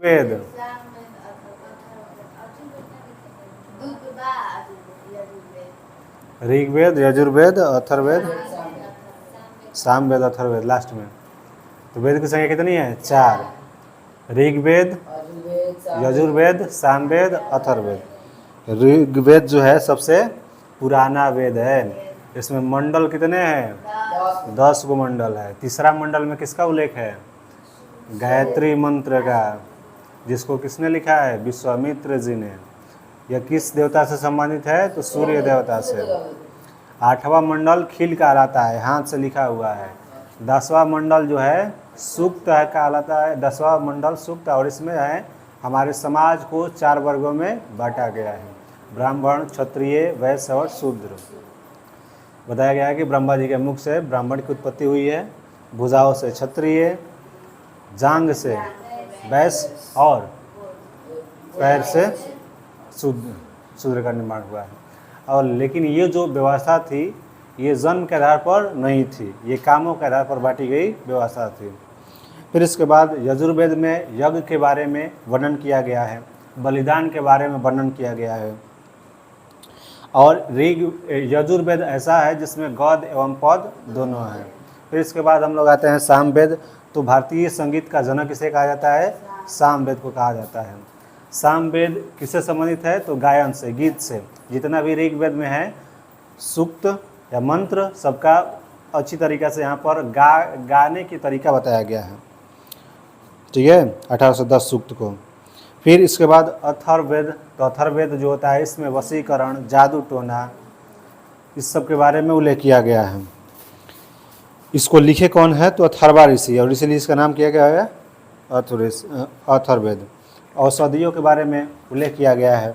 वेद, Rigveda, Yajurveda, Atharvaveda, Samaveda, Atharvaveda last में। तो वेद की संख्या कितनी है? 4। ऋग्वेद, यजुर्वेद, सामवेद, अथर्ववेद। ऋग्वेद जो है सबसे पुराना वेद है। इसमें मंडल कितने हैं? 10 गो मंडल है। तीसरा मंडल में किसका उल्लेख है? गायत्री मंत्र का, जिसको किसने लिखा है? विश्वामित्र जी ने। यह किस देवता से संबंधित है? तो सूर्य देवता से। 8वां मंडल खील कहलाता है, हाथ से लिखा हुआ है। 10वां मंडल जो है सूक्त है कहलाता है। 10वां मंडल सूक्त, और इसमें है हमारे समाज को 4 वर्गों में बांटा गया है, ब्राह्मण, क्षत्रिय, वैश्य और शूद्र। बताया गया है कि ब्रह्मा जी के मुख से ब्राह्मण की उत्पत्ति हुई है, भुजाओं से क्षत्रिय, जांग से वैश्य और पैर से शूद्र का निर्माण हुआ है। और लेकिन ये जो व्यवस्था थी ये जन्म के आधार पर नहीं थी, ये कामों के आधार पर बांटी गई व्यवस्था थी। फिर इसके बाद यजुर्वेद में यज्ञ के बारे में वर्णन किया गया है, बलिदान के बारे में वर्णन किया गया है। और यजुर्वेद ऐसा है जिसमें गद्य एवं पद दोनों हैं। फिर इसके बाद हम लोग आते हैं सामवेद। तो भारतीय संगीत का जनक किसे कहा जाता है? सामवेद को कहा जाता है। सामवेद किससे संबंधित है? तो गायन से, गीत से। जितना भी ऋग्वेद में है सूक्त या मंत्र, सबका अच्छी तरीक़ा से यहाँ पर गाने की तरीका बताया गया है। ठीक है, 1810 सूक्त को। फिर इसके बाद अथर्ववेद। तो अथर्ववेद जो होता है इसमें वशीकरण, जादू टोना, इस सब के बारे में उल्लेख किया गया है। इसको लिखे कौन है? तो अथर्वा ऋषि, और इसीलिए इसका नाम किया गया है अथर्ववेद। औषधियों के बारे में उल्लेख किया गया है।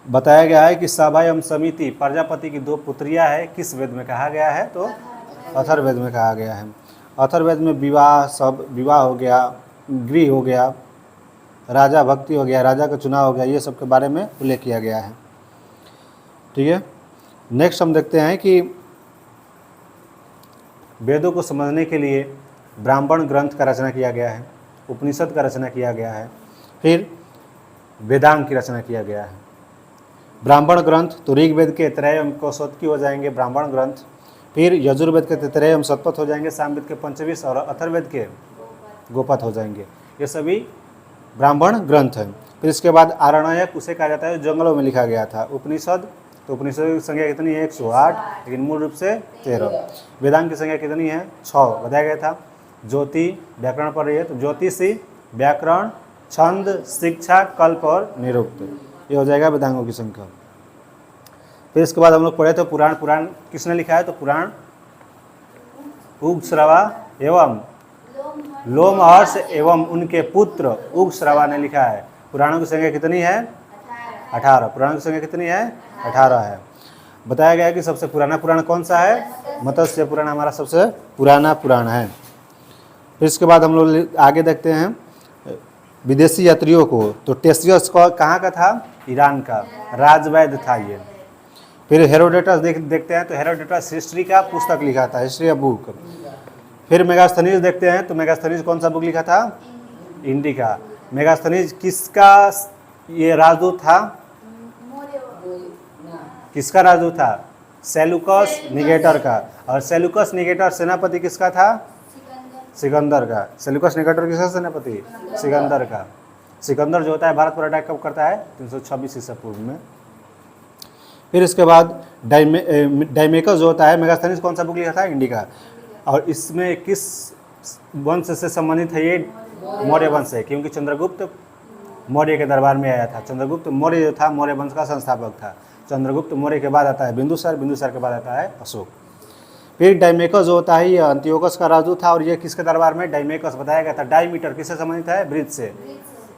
बताया गया है कि सभा एवं समिति, प्रजापति की 2 पुत्रियां है, किस वेद में कहा गया है? तो अथर्ववेद में कहा गया है। अथर्ववेद में विवाह हो गया, गृह हो गया, राजा भक्ति हो गया, राजा का चुनाव हो गया, ये सब के बारे में उल्लेख किया गया है। ठीक है, नेक्स्ट हम देखते हैं कि वेदों को समझने के लिए ब्राह्मण ग्रंथ का रचना किया गया है, उपनिषद का रचना किया गया है, फिर वेदांग की रचना किया गया है। ब्राह्मण ग्रंथ तो ऋग्वेद के त्रय एवं कौशोतकी हो जाएंगे ब्राह्मण ग्रंथ, फिर यजुर्वेद के तैतरेय एवं शतपथ हो जाएंगे, सामवेद के पंचविंश और अथर्ववेद के गोपथ हो जाएंगे। ये सभी ब्राह्मण ग्रंथ हैं। फिर इसके बाद आरण्यक उसे कहा जाता है जो जंगलों में लिखा गया था। उपनिषद, तो उपनिषद की संख्या कितनी है? 108, लेकिन मूल रूप से 13। वेदांग की संख्या कितनी है? 6 बताया गया था। ज्योति व्याकरण पर रही है, तो ज्योतिषी, व्याकरण, छंद, शिक्षा, कल्प और निरुक्त, ये हो जाएगा वेदांगों की संख्या। फिर इसके बाद हम लोग पढ़े तो पुराण। पुराण किसने लिखा है? तो पुराण उग्रश्रवा एवं लोमहर्ष एवं उनके पुत्र उग्रश्रवा ने लिखा है। पुराणों की संख्या कितनी है? 18। पुराणों की संख्या कितनी है? 18 है। बताया गया है कि सबसे पुराना पुराण कौन सा है? मत्स्य पुराण हमारा सबसे पुराना पुराण है। फिर इसके बाद हम लोग आगे देखते हैं विदेशी यात्रियों को। तो टेसियस कहाँ का था? ईरान का राजवैद्य था ये। फिर हेरोडेटस देखते हैं, तो हेरोडेटस हिस्ट्री का पुस्तक लिखा था, हिस्ट्री ऑफ बुक। फिर मेगास्थनीज देखते हैं, तो मेगास्थनीज कौन सा बुक लिखा था? इंडिका। मेगास्थनीज किसका ये राजदूत था? किसका राजदूत था? सेलुकस निकेटर का। और सेलुकस निकेटर सेनापति किसका था? सिकंदर का। सेलुकस निकेटर किसका सेनापति? सिकंदर का। सिकंदर जो होता है भारत पर अटैक कब करता है? 326 ईसा पूर्व में। फिर इसके बाद डायमेकस जो होता है, मेगास्थनीज कौन सा बुक लिखा था? इंडिका। और इसमें किस वंश से संबंधित है? ये मौर्य वंश है, क्योंकि चंद्रगुप्त मौर्य के दरबार में आया था। चंद्रगुप्त मौर्य जो था मौर्य वंश का संस्थापक था। चंद्रगुप्त मौर्य के बाद आता है बिंदुसार, बिंदुसार के बाद आता है अशोक। फिर डायमेकस जो होता है ये अंत्योकस का राजदूत था, और ये किसके दरबार में? डायमेकस बताया गया था। डायमीटर किससे संबंधित है? वृत्त से।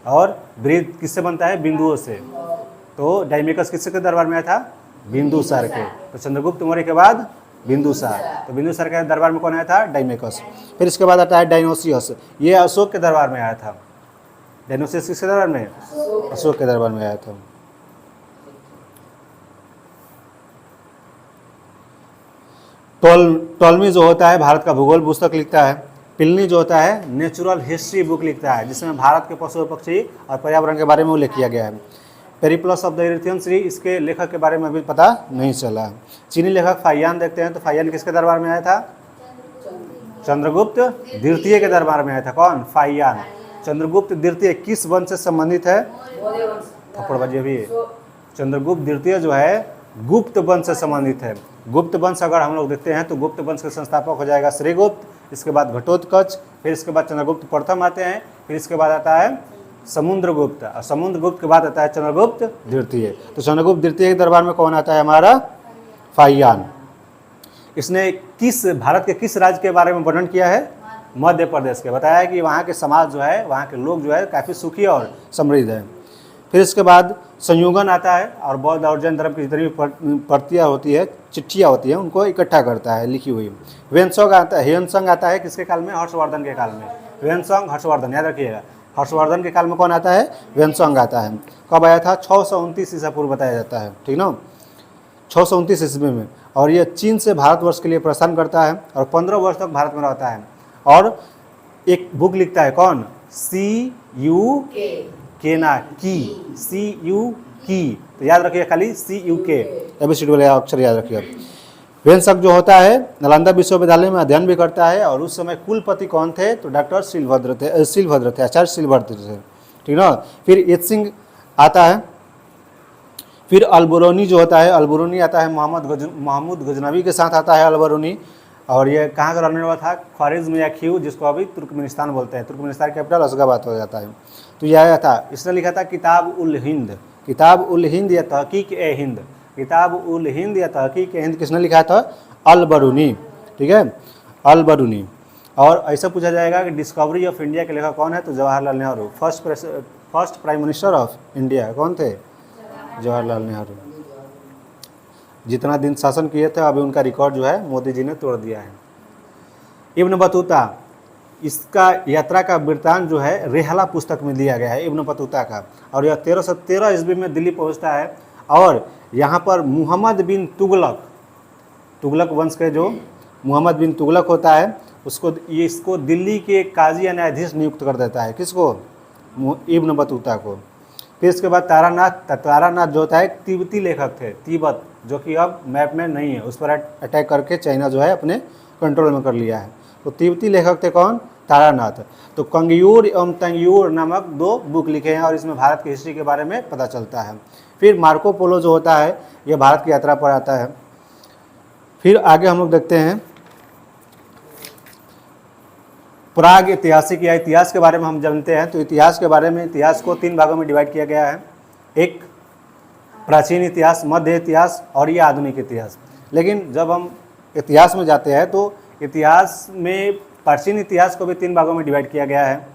और वृत्त किससे बनता है? बिंदुओं से। तो डायमेकस किसके दरबार में आया था? बिंदुसार के। तो चंद्रगुप्त मौर्य के बाद बिंदुसार, तो बिंदुसार के दरबार में कौन आया था? डायमेकस। फिर इसके बाद आता है डायनोसियस, ये अशोक के दरबार में आया था। डायनोसियस किसके दरबार में? अशोक के दरबार में आया था। टॉलमी जो होता है भारत का भूगोल पुस्तक लिखता है। प्लिनी जो होता है नेचुरल हिस्ट्री बुक लिखता है, जिसमें भारत के पशु पक्षी और पर्यावरण के बारे में उल्लेख किया गया है। पेरिप्लस ऑफ द यूरेशियन सी, इसके लेखक के बारे में अभी पता नहीं चला। चीनी लेखक फाहियान देखते हैं, तो फाहियान किसके दरबार में आया था? चंद्रगुप्त द्वितीय के दरबार में आया था। कौन? फाहियान। चंद्रगुप्त द्वितीय किस वंश से संबंधित है? थप्पड़ बजिए भी। चंद्रगुप्त द्वितीय जो है गुप्त वंश से संबंधित है। गुप्त वंश अगर हम लोग देखते हैं तो गुप्त वंश के संस्थापक हो जाएगा श्रीगुप्त, इसके बाद घटोत्कच, फिर इसके बाद चंद्रगुप्त प्रथम आते हैं, फिर इसके बाद आता है समुद्रगुप्त, और समुद्रगुप्त के बाद आता है चंद्रगुप्त द्वितीय। तो चंद्रगुप्त द्वितीय के दरबार में कौन आता है? हमारा फाहियान। इसने किस भारत के किस राज्य के बारे में वर्णन किया है? मध्य प्रदेश के। बताया है कि वहाँ के समाज जो है, वहाँ के लोग जो है काफ़ी सुखी और समृद्ध है। फिर इसके बाद संयुगन आता है, और बौद्ध और जैन धर्म की जितनी भी प्रतियाँ होती है, चिट्ठियाँ होती हैं, उनको इकट्ठा करता है लिखी हुई। ह्वेनसोंग आता है, ह्वेनसोंग आता है किसके काल में? हर्षवर्धन के काल में। ह्वेनसोंग हर्षवर्धन, याद रखिएगा। हर्षवर्धन के काल में कौन आता है? ह्वेनसोंग आता है। कब आया था? 629 ईसा पूर्व बताया जाता है, ठीक ना, 629 ईस्वी में। और ये चीन से भारतवर्ष के लिए प्रस्थान करता है और 15 वर्ष तक भारत में रहता है, और एक बुक लिखता है। कौन? केना की, की, तो याद रखिए खाली CUK, एबीसीडी वाले अक्षर याद रखिए। ह्वेनसोंग जो होता है नालंदा विश्वविद्यालय में अध्ययन भी करता है, और उस समय कुलपति कौन थे? तो डॉक्टर शिलभद्र थे, आचार्य शिलभद्र थे, ठीक ना। फिर येत्सिंग आता है। फिर अलबरूनी जो होता है, अलबरूनी आता है महमूद गजनवी के साथ आता है अलबरूनी, और ये कहाँ का रहने वाला था? ख्वारिज़्म या खीव, जिसको अभी तुर्कमेनिस्तान बोलते हैं। तुर्कमेनिस्तान कैपिटल अशगाबाद हो जाता है। तो यह आया था, इसने लिखा था किताब उल हिंद, किताब उल हिंद या तहकीक ए हिंद, किताब उल हिंद या तहकीक ए हिंद किसने लिखा था? अलबरूनी, ठीक है, अलबरूनी। और ऐसा पूछा जाएगा कि डिस्कवरी ऑफ इंडिया के लेखक कौन है? तो Jawaharlal Nehru. First prime minister of India कौन थे? जवाहरलाल नेहरू। जितना दिन शासन किए थे, अभी उनका रिकॉर्ड जो है मोदी जी ने तोड़ दिया है। इब्न बतूता, इसका यात्रा का वृत्तांत जो है रेहला पुस्तक में दिया गया है इब्न बतूता का, और यह 1313 ईस्वी में दिल्ली पहुंचता है, और यहाँ पर मुहम्मद बिन तुगलक वंश के जो मुहम्मद बिन तुगलक होता है, इसको दिल्ली के काजी या न्यायाधीश नियुक्त कर देता है। किसको? इब्न बतूता को। फिर इसके बाद तारानाथ जो होता है तिब्बती लेखक थे, तिब्बत, जो कि अब मैप में नहीं है, उस पर अटैक करके चाइना जो है अपने कंट्रोल में कर लिया है। तो तिब्बती लेखक थे कौन? तारानाथ। तो कंगयूर एवं तंगयूर नामक 2 बुक लिखे हैं, और इसमें भारत की हिस्ट्री के बारे में पता चलता है। फिर मार्को पोलो जो होता है, ये भारत की यात्रा पर आता है। फिर आगे हम लोग देखते हैं प्राग ऐतिहासिक या इतिहास के बारे में हम जानते हैं। तो इतिहास के बारे में, इतिहास को 3 भागों में डिवाइड किया गया है। एक प्राचीन इतिहास, मध्य इतिहास और ये आधुनिक इतिहास। लेकिन जब हम इतिहास में जाते हैं तो इतिहास में प्राचीन इतिहास को भी 3 भागों में डिवाइड किया गया है,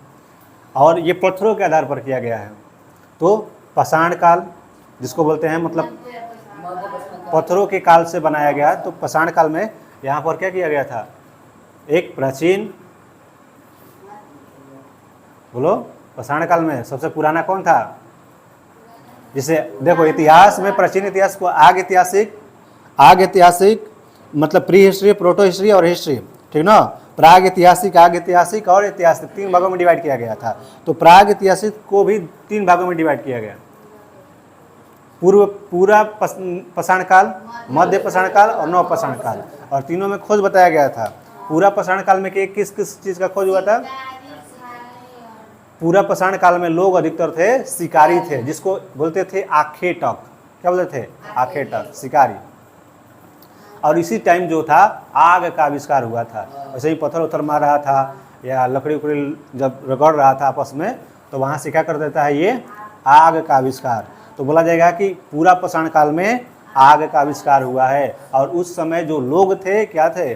और ये पत्थरों के आधार पर किया गया है। तो पाषाण काल जिसको बोलते हैं, मतलब पत्थरों के काल से बनाया गया। तो पाषाण काल में यहाँ पर क्या किया गया था? एक प्राचीन, बोलो, पाषाण काल में सबसे पुराना कौन था? जिसे देखो, इतिहास में प्राचीन इतिहास को आग ऐतिहासिक मतलब प्री हिस्ट्री, प्रोटो हिस्ट्री और हिस्ट्री, ठीक ना। प्राग ऐतिहासिक, आग ऐतिहासिक और ऐतिहासिक 3 भागों में डिवाइड किया गया था। तो प्राग ऐतिहासिक को भी 3 भागों में डिवाइड किया गया। पूरा पाषाण काल, मध्य पाषाण काल और नव पाषाण काल, और तीनों में खोज बताया गया था। पूरा पाषाण काल में किस किस चीज़ का खोज हुआ था? पूरा पाषाण काल में लोग अधिकतर थे शिकारी थे, जिसको बोलते थे आखेटक। क्या बोलते थे? आखेटक, शिकारी। और इसी टाइम जो था आग का आविष्कार हुआ था। वैसे ही पत्थर उत्थर मार रहा था या लकड़ी उकड़ी जब रगड़ रहा था आपस में, तो वहाँ से क्या कर देता है? ये आग का आविष्कार। तो बोला जाएगा कि पूरा पाषाण काल में आग का आविष्कार हुआ है, और उस समय जो लोग थे क्या थे?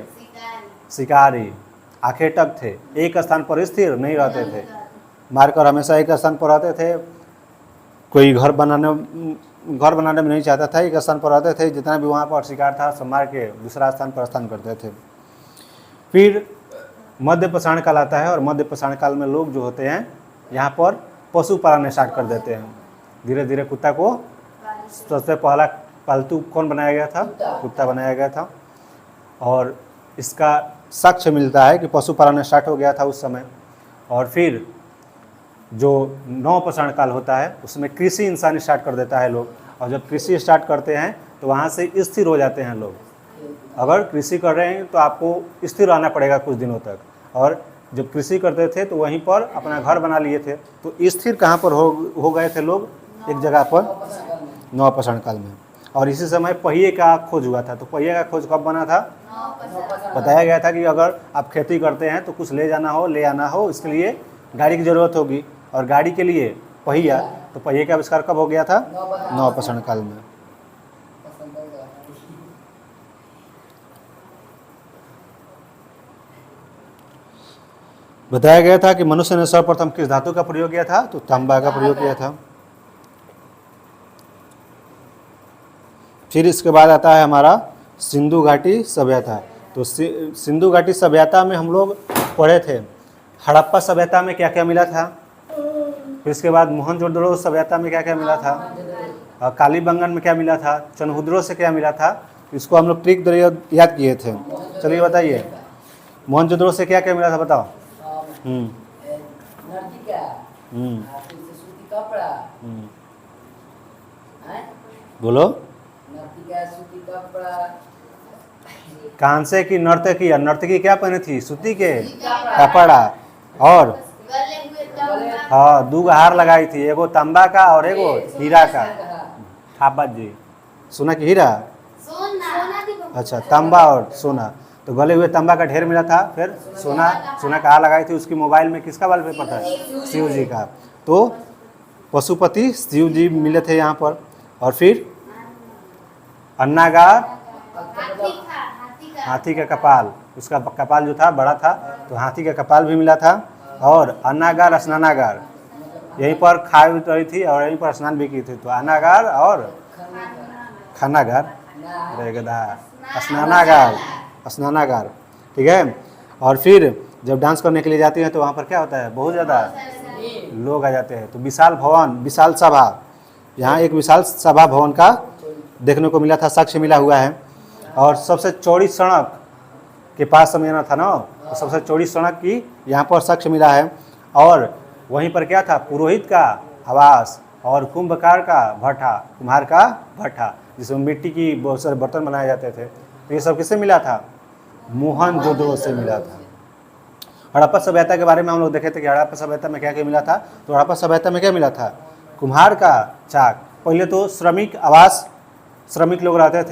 शिकारी, आखेटक थे। एक स्थान पर स्थिर नहीं रहते थे, मारकर हमेशा एक स्थान पर रहते थे। कोई घर बनाने में नहीं चाहता था, एक स्थान पर रहते थे। जितना भी वहाँ पर शिकार था सब मार के दूसरा स्थान पर स्थान करते थे। फिर मध्य पाषाण काल आता है, और मध्य पाषाण काल में लोग जो होते हैं यहाँ पर पशु पालन स्टार्ट कर देते हैं। धीरे धीरे कुत्ता को सबसे पहला पालतू कौन बनाया गया था? कुत्ता बनाया गया था। और इसका साक्ष्य मिलता है कि पशुपालन स्टार्ट हो गया था उस समय। और फिर जो नवपाषाण काल होता है उसमें कृषि इंसान स्टार्ट कर देता है लोग, और जब कृषि स्टार्ट करते हैं तो वहाँ से स्थिर हो जाते हैं लोग। अगर कृषि कर रहे हैं तो आपको स्थिर रहना पड़ेगा कुछ दिनों तक, और जब कृषि करते थे तो वहीं पर अपना घर बना लिए थे। तो स्थिर कहाँ पर हो गए थे लोग? एक जगह पर, नवपाषाण काल में। और इसी समय पहिए का खोज हुआ था। तो पहिए का खोज कब बना था? बताया गया था कि अगर आप खेती करते हैं तो कुछ ले जाना हो, ले आना हो, इसके लिए गाड़ी की ज़रूरत होगी, और गाड़ी के लिए पहिया। तो पहिए का आविष्कार कब हो गया था? नवपाषाण काल में। बताया गया था कि मनुष्य ने सर्वप्रथम किस धातु का प्रयोग किया था? तो तांबा का प्रयोग किया था। फिर इसके बाद आता है हमारा सिंधु घाटी सभ्यता। तो सिंधु घाटी सभ्यता में हम लोग पढ़े थे हड़प्पा सभ्यता में क्या क्या मिला था। फिर इसके बाद मोहनजोदड़ो सभ्यता में क्या क्या मिला था, कालीबंगन में क्या मिला था, चनहुद्रो से क्या मिला था। इसको हम लोग ट्रिक याद किए थे। चलिए बताइए, मोहनजोदड़ो से क्या क्या मिला था बताओ। बोलो। कांसे की नर्तकी, नर्तकी क्या पहने थी? सूती के कपड़ा। और हाँ, 2 हार लगाई थी, एगो तांबा का और एगो हीरा का। थापा जी, सोना की हीरा, अच्छा तांबा और सोना। तो गले हुए तांबा का ढेर मिला था। फिर सोना का हार लगाई थी। उसकी मोबाइल में किसका वॉलपेपर था? शिव जी का। तो पशुपति शिव जी मिले थे यहाँ पर। और फिर अन्नागार, हाथी का कपाल, उसका कपाल जो था बड़ा था, तो हाथी का कपाल भी मिला था। और अन्नागार, स्नानागार, यहीं पर खा रही थी और यहीं पर स्नान भी की थी। तो अन्नागार और खानागार, स्नानागार, ठीक है। और फिर जब डांस करने के लिए जाती हैं तो वहाँ पर क्या होता है? बहुत ज़्यादा लोग आ जाते हैं। तो विशाल भवन, विशाल सभा, यहाँ एक विशाल सभा भवन का देखने को मिला था, साक्ष्य मिला हुआ है। और सबसे चौड़ी सड़क के पास समझना था ना, तो सबसे चौड़ी सड़क की यहाँ पर साक्ष्य मिला है। और वहीं पर क्या था? पुरोहित का आवास और कुंभकार का भट्ठा, कुम्हार का भट्ठा, जिसमें मिट्टी की बहुत सारे बर्तन बनाए जाते थे। तो ये सब किससे मिला था? मोहनजोदड़ो से मिला था। हड़प्पा सभ्यता के बारे में हम लोग देखे थे कि हड़प्पा सभ्यता में क्या क्या मिला था। तो हड़प्पा सभ्यता में क्या मिला था? कुम्हार का चाक। पहले तो श्रमिक आवास, श्रमिक लोग रहते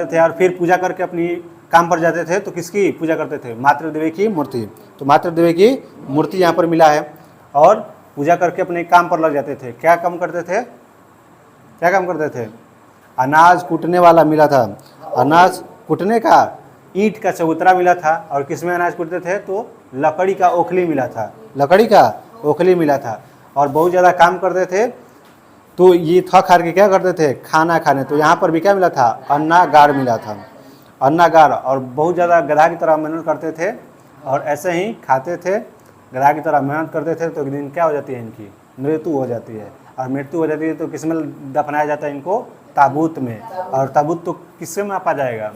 थे और फिर पूजा करके अपनी काम पर जाते थे। तो किसकी पूजा करते थे? मातृ देवी की मूर्ति। तो मातृ देवी की मूर्ति यहाँ पर मिला है। और पूजा करके अपने काम पर लग जाते थे। क्या काम करते थे? अनाज कूटने वाला मिला था, अनाज कूटने का। ईंट का चबूतरा मिला था। और किसमें अनाज कूटते थे? तो लकड़ी का ओखली मिला था, और बहुत ज़्यादा काम करते थे। तो ये थक हार के क्या करते थे? खाना खाने। तो यहाँ पर भी क्या मिला था? अन्नागार मिला था, अन्नागार। और बहुत ज़्यादा गधा की तरह मेहनत करते थे, और ऐसे ही खाते थे, गधा की तरह मेहनत करते थे। तो एक दिन क्या हो जाती है? इनकी मृत्यु हो जाती है। और मृत्यु हो जाती है तो किस में दफनाया जाता है इनको? ताबूत में। और ताबूत तो किससे मापा जाएगा?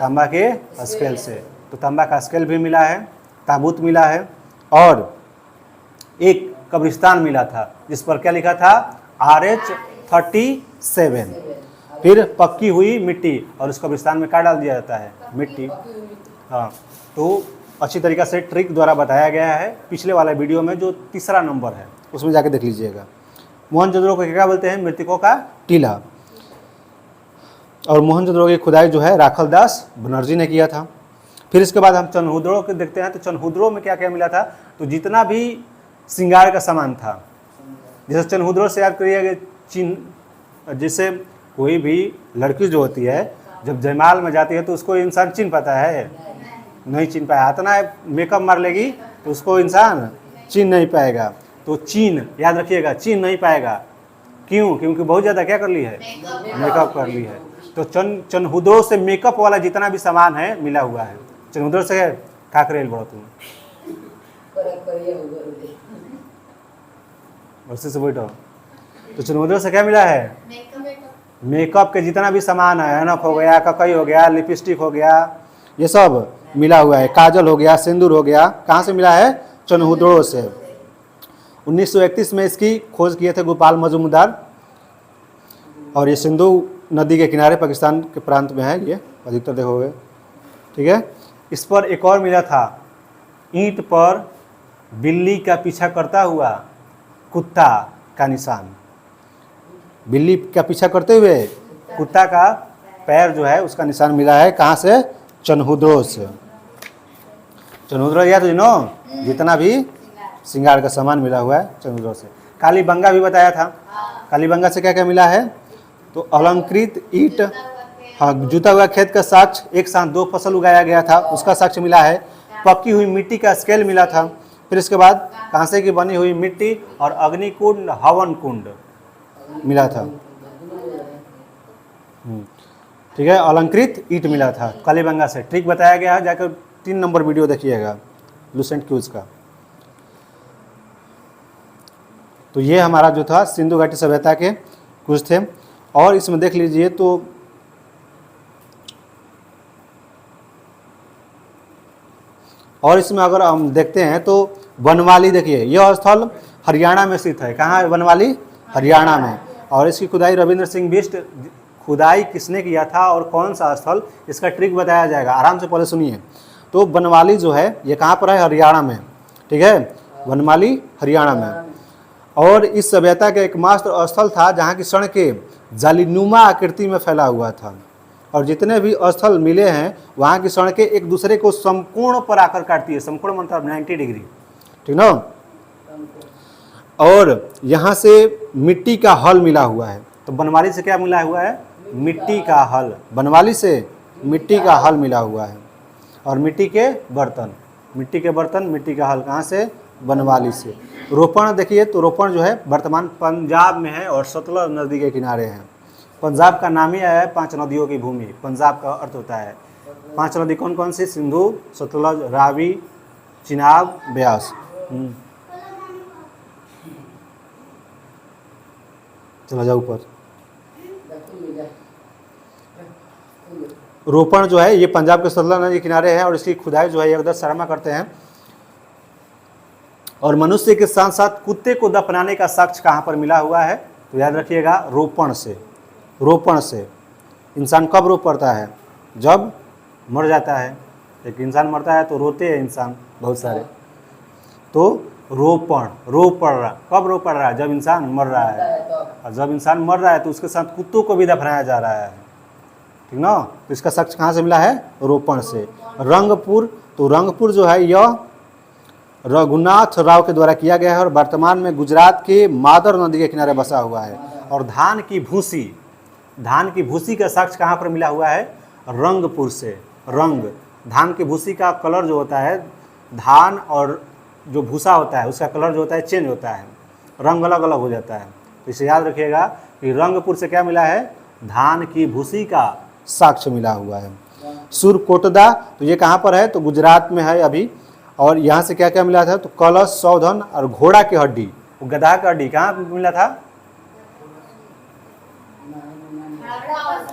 तांबा के स्केल से। तो तांबा का स्केल भी मिला है, ताबूत मिला है। और एक कब्रिस्तान मिला था जिस पर क्या लिखा था? RH37। फिर पक्की हुई मिट्टी, और उस कब्रिस्तान में क्या डाल दिया जाता है? मिट्टी। हाँ, तो अच्छी तरीक़ा से ट्रिक द्वारा बताया गया है पिछले वाला वीडियो में, जो 3रा नंबर है उसमें जाके देख लीजिएगा। मोहनजोदड़ो को क्या बोलते हैं? मृतकों का टीला। और मोहनजोदड़ो की खुदाई जो है राखलदास बनर्जी ने किया था। फिर इसके बाद हम चनहुद्रो को देखते हैं। तो चनहुद्रो में क्या क्या मिला था? तो जितना भी श्रृंगार का सामान था, जैसे चनहुद्रो से याद करिए, जैसे कोई भी लड़की जो होती है जब जयमाल में जाती है तो उसको इंसान चिन्ह पाता है? नहीं चिन्ह पाया। इतना मेकअप मार लेगी तो उसको इंसान चिन्ह नहीं पाएगा। तो चिन्ह याद रखिएगा, चिन्ह नहीं पाएगा। क्यों? क्योंकि बहुत ज़्यादा क्या कर ली है? मेकअप कर ली है। तो चनहुद्रो से मेकअप वाला जितना भी सामान है मिला हुआ है। चनहुद्रो से क्या करेल बड़ा तुम वर्षे से बैठो। तो चनहुद्रो से क्या मिला है? मेकअप के जितना भी सामान है, ऐनक हो गया, ककई हो गया, लिपस्टिक हो गया, ये सब मिला हुआ है। काजल हो गया, सिंदूर हो गया, कहाँ से मिला है? चनहुद्रो से। 1931 में इसकी खोज किए थे गोपाल मजूमदार, और ये सिंधु नदी के किनारे पाकिस्तान के प्रांत में है, ये अधिकतर देखोगे, ठीक है। इस पर एक और मिला था, ईंट पर बिल्ली का पीछा करता हुआ कुत्ता का निशान। बिल्ली का पीछा करते हुए कुत्ता का पैर जो है उसका निशान मिला है, कहाँ से? चनहुद्रो से। चनहुद्रो या तो नो जितना भी श्रृंगार का सामान मिला हुआ है चनहुद्रो से। कालीबंगा भी बताया था, कालीबंगा से क्या क्या मिला है? तो अलंकृत ईंट, हाँ, जुता हुआ खेत का साक्ष्य, एक साथ 2 फसल उगाया गया था उसका साक्ष्य मिला है। पकी हुई मिट्टी का स्केल मिला था। फिर इसके बाद कांसे की बनी हुई मिट्टी और अग्निकुंड, हवन कुंड मिला था, ठीक है। अलंकृत ईंट मिला था कालीबंगा से, ट्रिक बताया गया है, जाकर 3 नंबर वीडियो देखिएगा लुसेंट क्यूज का। तो ये हमारा जो था सिंधु घाटी सभ्यता के कुछ थे। और इसमें देख लीजिए तो और इसमें अगर हम देखते हैं तो बनवाली, देखिए यह स्थल हरियाणा में स्थित है। कहाँ है बनवाली? हरियाणा में। और इसकी खुदाई रविंद्र सिंह बिष्ट, खुदाई किसने किया था और कौन सा स्थल, इसका ट्रिक बताया जाएगा, आराम से पहले सुनिए। तो बनवाली जो है ये कहाँ पर है? हरियाणा में, ठीक है, बनवाली हरियाणा में। और इस सभ्यता का एकमात्र स्थल था जहाँ की क्षण के जालीनुमा आकृति में फैला हुआ था। और जितने भी स्थल मिले हैं वहाँ की सड़कें एक दूसरे को समकोण पर आकर काटती है। समकोण मतलब 90 डिग्री, ठीक ना। और यहाँ से मिट्टी का हल मिला हुआ है। तो बनवाली से क्या मिला हुआ है? मिट्टी का हल। बनवाली से मिट्टी का हल मिला हुआ है। और मिट्टी के बर्तन, मिट्टी के बर्तन, मिट्टी का हल कहाँ से? बनवाली से। रोपण देखिए तो रोपण जो है वर्तमान पंजाब में है और सतलज नदी के किनारे है। पंजाब का नाम ही है 5 नदियों की भूमि। पंजाब का अर्थ होता है 5 नदी कौन कौन सी? सिंधु, सतलज, रावी, चिनाब, ब्यास। चला जाओ ऊपर। रोपण जो है ये पंजाब के सतलज नदी के किनारे है और इसकी खुदाई जो है जगदत्त शर्मा करते हैं। और मनुष्य के साथ साथ कुत्ते को दफनाने का साक्ष्य कहाँ पर मिला हुआ है? तो याद रखिएगा, रोपण से। रोपण से। इंसान कब रोप पड़ता है? जब मर जाता है। एक इंसान मरता है तो रोते हैं इंसान बहुत सारे। तो रोपण, रो पड़ रहा, कब रो पड़ रहा है? जब इंसान मर रहा है। और जब इंसान मर रहा है तो उसके साथ कुत्तों को भी दफनाया जा रहा है, ठीक ना। तो इसका साक्ष्य कहाँ से मिला है? रोपण से। रंगपुर, तो रंगपुर जो है यह रघुनाथ राव के द्वारा किया गया है और वर्तमान में गुजरात के मादर नदी के किनारे बसा हुआ है। और धान की भूसी, धान की भूसी का साक्ष्य कहाँ पर मिला हुआ है? रंगपुर से। रंग, धान की भूसी का कलर जो होता है, धान और जो भूसा होता है उसका कलर जो होता है चेंज होता है, रंग अलग अलग हो जाता है। तो इसे याद रखिएगा कि रंगपुर से क्या मिला है? धान की भूसी का साक्ष्य मिला हुआ है। सुरकोटदा, तो ये कहाँ पर है? तो गुजरात में है अभी। और यहाँ से क्या क्या मिला था? तो कलश, सौधन और घोड़ा की हड्डी, गधा की हड्डी कहाँ मिला था?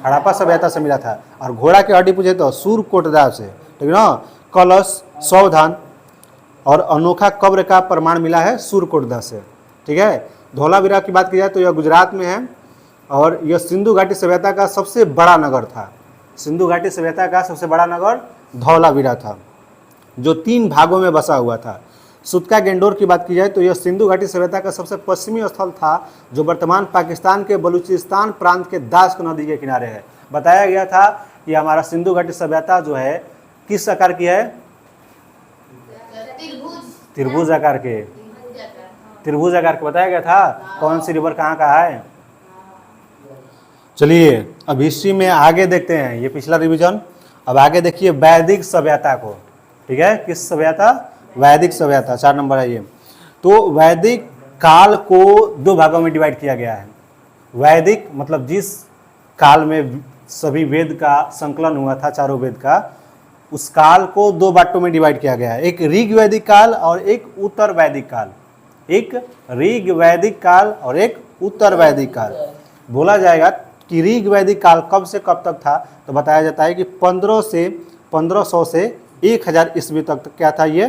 हड़प्पा सभ्यता से मिला था। और घोड़ा की हड्डी पूछे तो सुरकोटदा से, ठीक ना। कलश, सौधन और अनोखा कब्र का प्रमाण मिला है सुरकोटदा से, ठीक है। धौलावीरा की बात की जाए तो यह गुजरात में है और यह सिंधु घाटी सभ्यता का सबसे बड़ा नगर था। सिंधु घाटी सभ्यता का सबसे बड़ा नगर धौलावीरा था जो 3 भागों में बसा हुआ था। सुतका गेंडोर की बात की जाए तो यह सिंधु घाटी सभ्यता का सबसे पश्चिमी स्थल था जो वर्तमान पाकिस्तान के बलूचिस्तान प्रांत के दाश्क नदी के किनारे है। बताया गया था कि हमारा सिंधु घाटी सभ्यता जो है किस आकार की है? त्रिभुज आकार के। त्रिभुज आकार के बताया गया था। कौन सी रिवर कहाँ का है? चलिए अब हिस्ट्री में आगे देखते हैं, ये पिछला रिवीजन। अब आगे देखिए वैदिक सभ्यता को, ठीक है। किस सभ्यता? वैदिक सभ्यता, 4 नंबर है ये। तो वैदिक काल को 2 भागों में डिवाइड किया गया है। वैदिक मतलब जिस काल में सभी वेद का संकलन हुआ था, चारों वेद का, उस काल को 2 बाटों में डिवाइड किया गया है। एक ऋग वैदिक काल और एक उत्तर वैदिक काल। एक ऋग वैदिक काल और एक उत्तर वैदिक काल। बोला जाएगा कि ऋग वैदिक काल कब से कब तक था? तो बताया जाता है कि 1500 से 1500 से 1000 ईस्वी तक क्या था ये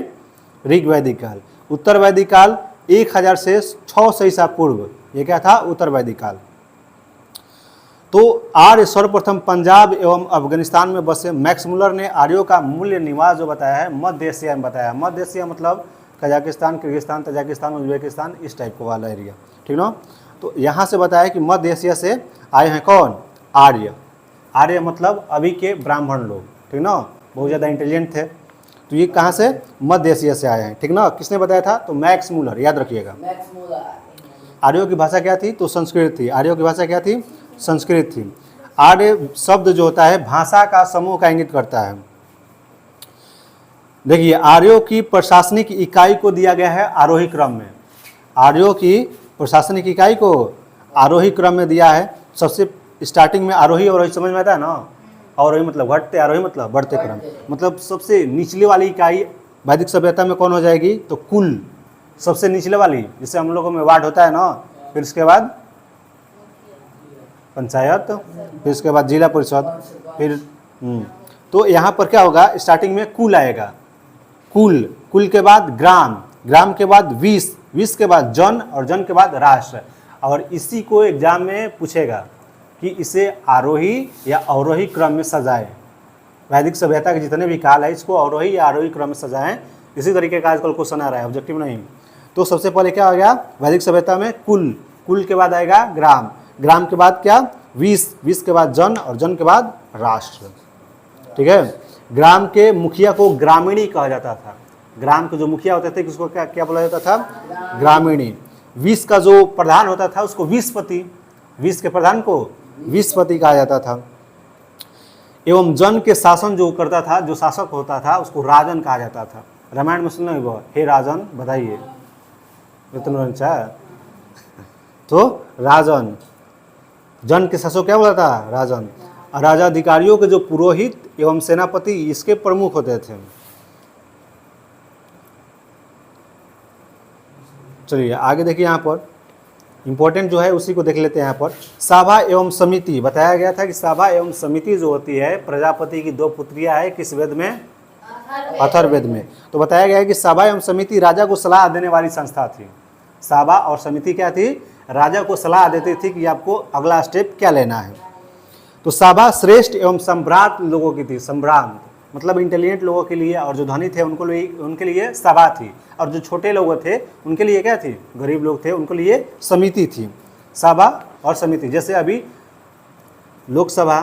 ऋग वैदिक काल। उत्तर वैदिक काल 1000 से 600 ईसा पूर्व, ये क्या था उत्तर वैदिक काल। तो आर्य सर्वप्रथम पंजाब एवं अफगानिस्तान में बसे। मैक्स मुलर ने आर्यों का मूल्य निवास जो बताया है मध्य एशिया में बताया। मध्य एशिया मतलब कजाकिस्तान, किर्गिस्तान, तजाकिस्तान, उज्बेकिस्तान, इस टाइप का वाला एरिया, ठीक ना। तो यहाँ से बताया कि मध्य एशिया से आए हैं कौन, आर्य। आर्य मतलब अभी के ब्राह्मण लोग, ठीक ना, बहुत ज़्यादा इंटेलिजेंट थे। तो ये कहाँ से, मध्य एशिया से आए हैं, ठीक ना। किसने बताया था, तो मैक्स मुलर, याद रखिएगा। आर्यों की भाषा क्या थी, तो संस्कृत थी। आर्यों की भाषा क्या थी, संस्कृत थी। आर्य शब्द जो होता है भाषा का समूह का इंगित करता है। देखिए आर्यों की प्रशासनिक इकाई को दिया गया है आरोही क्रम में। आर्यों की प्रशासनिक इकाई को आरोही क्रम में दिया है। सबसे स्टार्टिंग में आरोही, और समझ में आता है ना, आरोही मतलब घटते, आरोही मतलब बढ़ते क्रम, मतलब सबसे निचले वाली इकाई वैदिक सभ्यता में कौन हो जाएगी, तो कुल, सबसे निचले वाली, जिससे हम लोगों में वार्ड होता है ना, फिर उसके बाद पंचायत, फिर उसके बाद जिला परिषद, फिर तो यहाँ पर क्या होगा, स्टार्टिंग में कुल आएगा, कुल, कुल के बाद ग्राम, ग्राम के बाद विष, विष के बाद जन, और जन के बाद राष्ट्र। और इसी को एग्जाम में पूछेगा कि इसे आरोही या अवरोही क्रम में सजाएं। वैदिक सभ्यता के जितने भी काल है इसको अवरोही या आरोही क्रम में सजाएं। इसी तरीके का आजकल क्वेश्चन आ रहा है, ऑब्जेक्टिव नहीं। तो सबसे पहले क्या हो गया वैदिक सभ्यता में, कुल, कुल के बाद आएगा ग्राम, ग्राम के बाद क्या, विष, विष के बाद जन, और जन के बाद राष्ट्र, ठीक है। ग्राम के मुखिया को ग्रामीणी कहा जाता था। ग्राम के जो मुखिया होते थे उसको क्या क्या बोला जाता था, ग्रामीणी। विष का जो प्रधान होता था उसको विषपति, विष के प्रधान को विषपति कहा जाता था। एवं जन के शासन जो करता था, जो शासक होता था उसको राजन कहा जाता था। रामायण में सुनना हुआ, हे राजन बधाइए, तो राजन, जन के शासक क्या बोला था, राजन। राजा अधिकारियों के जो पुरोहित एवं सेनापति इसके प्रमुख होते थे। चलिए आगे देखिए, यहाँ पर इंपॉर्टेंट जो है उसी को देख लेते हैं। यहाँ पर सभा एवं समिति बताया गया था कि सभा एवं समिति जो होती है, प्रजापति की 2 पुत्रियां है, किस वेद में, अथर्ववेद में। तो बताया गया है कि सभा एवं समिति राजा को सलाह देने वाली संस्था थी। सभा और समिति क्या थी, राजा को सलाह देती थी कि आपको अगला स्टेप क्या लेना है। तो सभा श्रेष्ठ एवं सम्भ्रांत लोगों की थी। सम्भ्रांत मतलब इंटेलिजेंट लोगों के लिए, और जो धनी थे उनके लिए सभा थी, और जो छोटे लोग थे उनके लिए क्या थी, गरीब लोग थे उनके लिए समिति थी। सभा और समिति, जैसे अभी लोकसभा,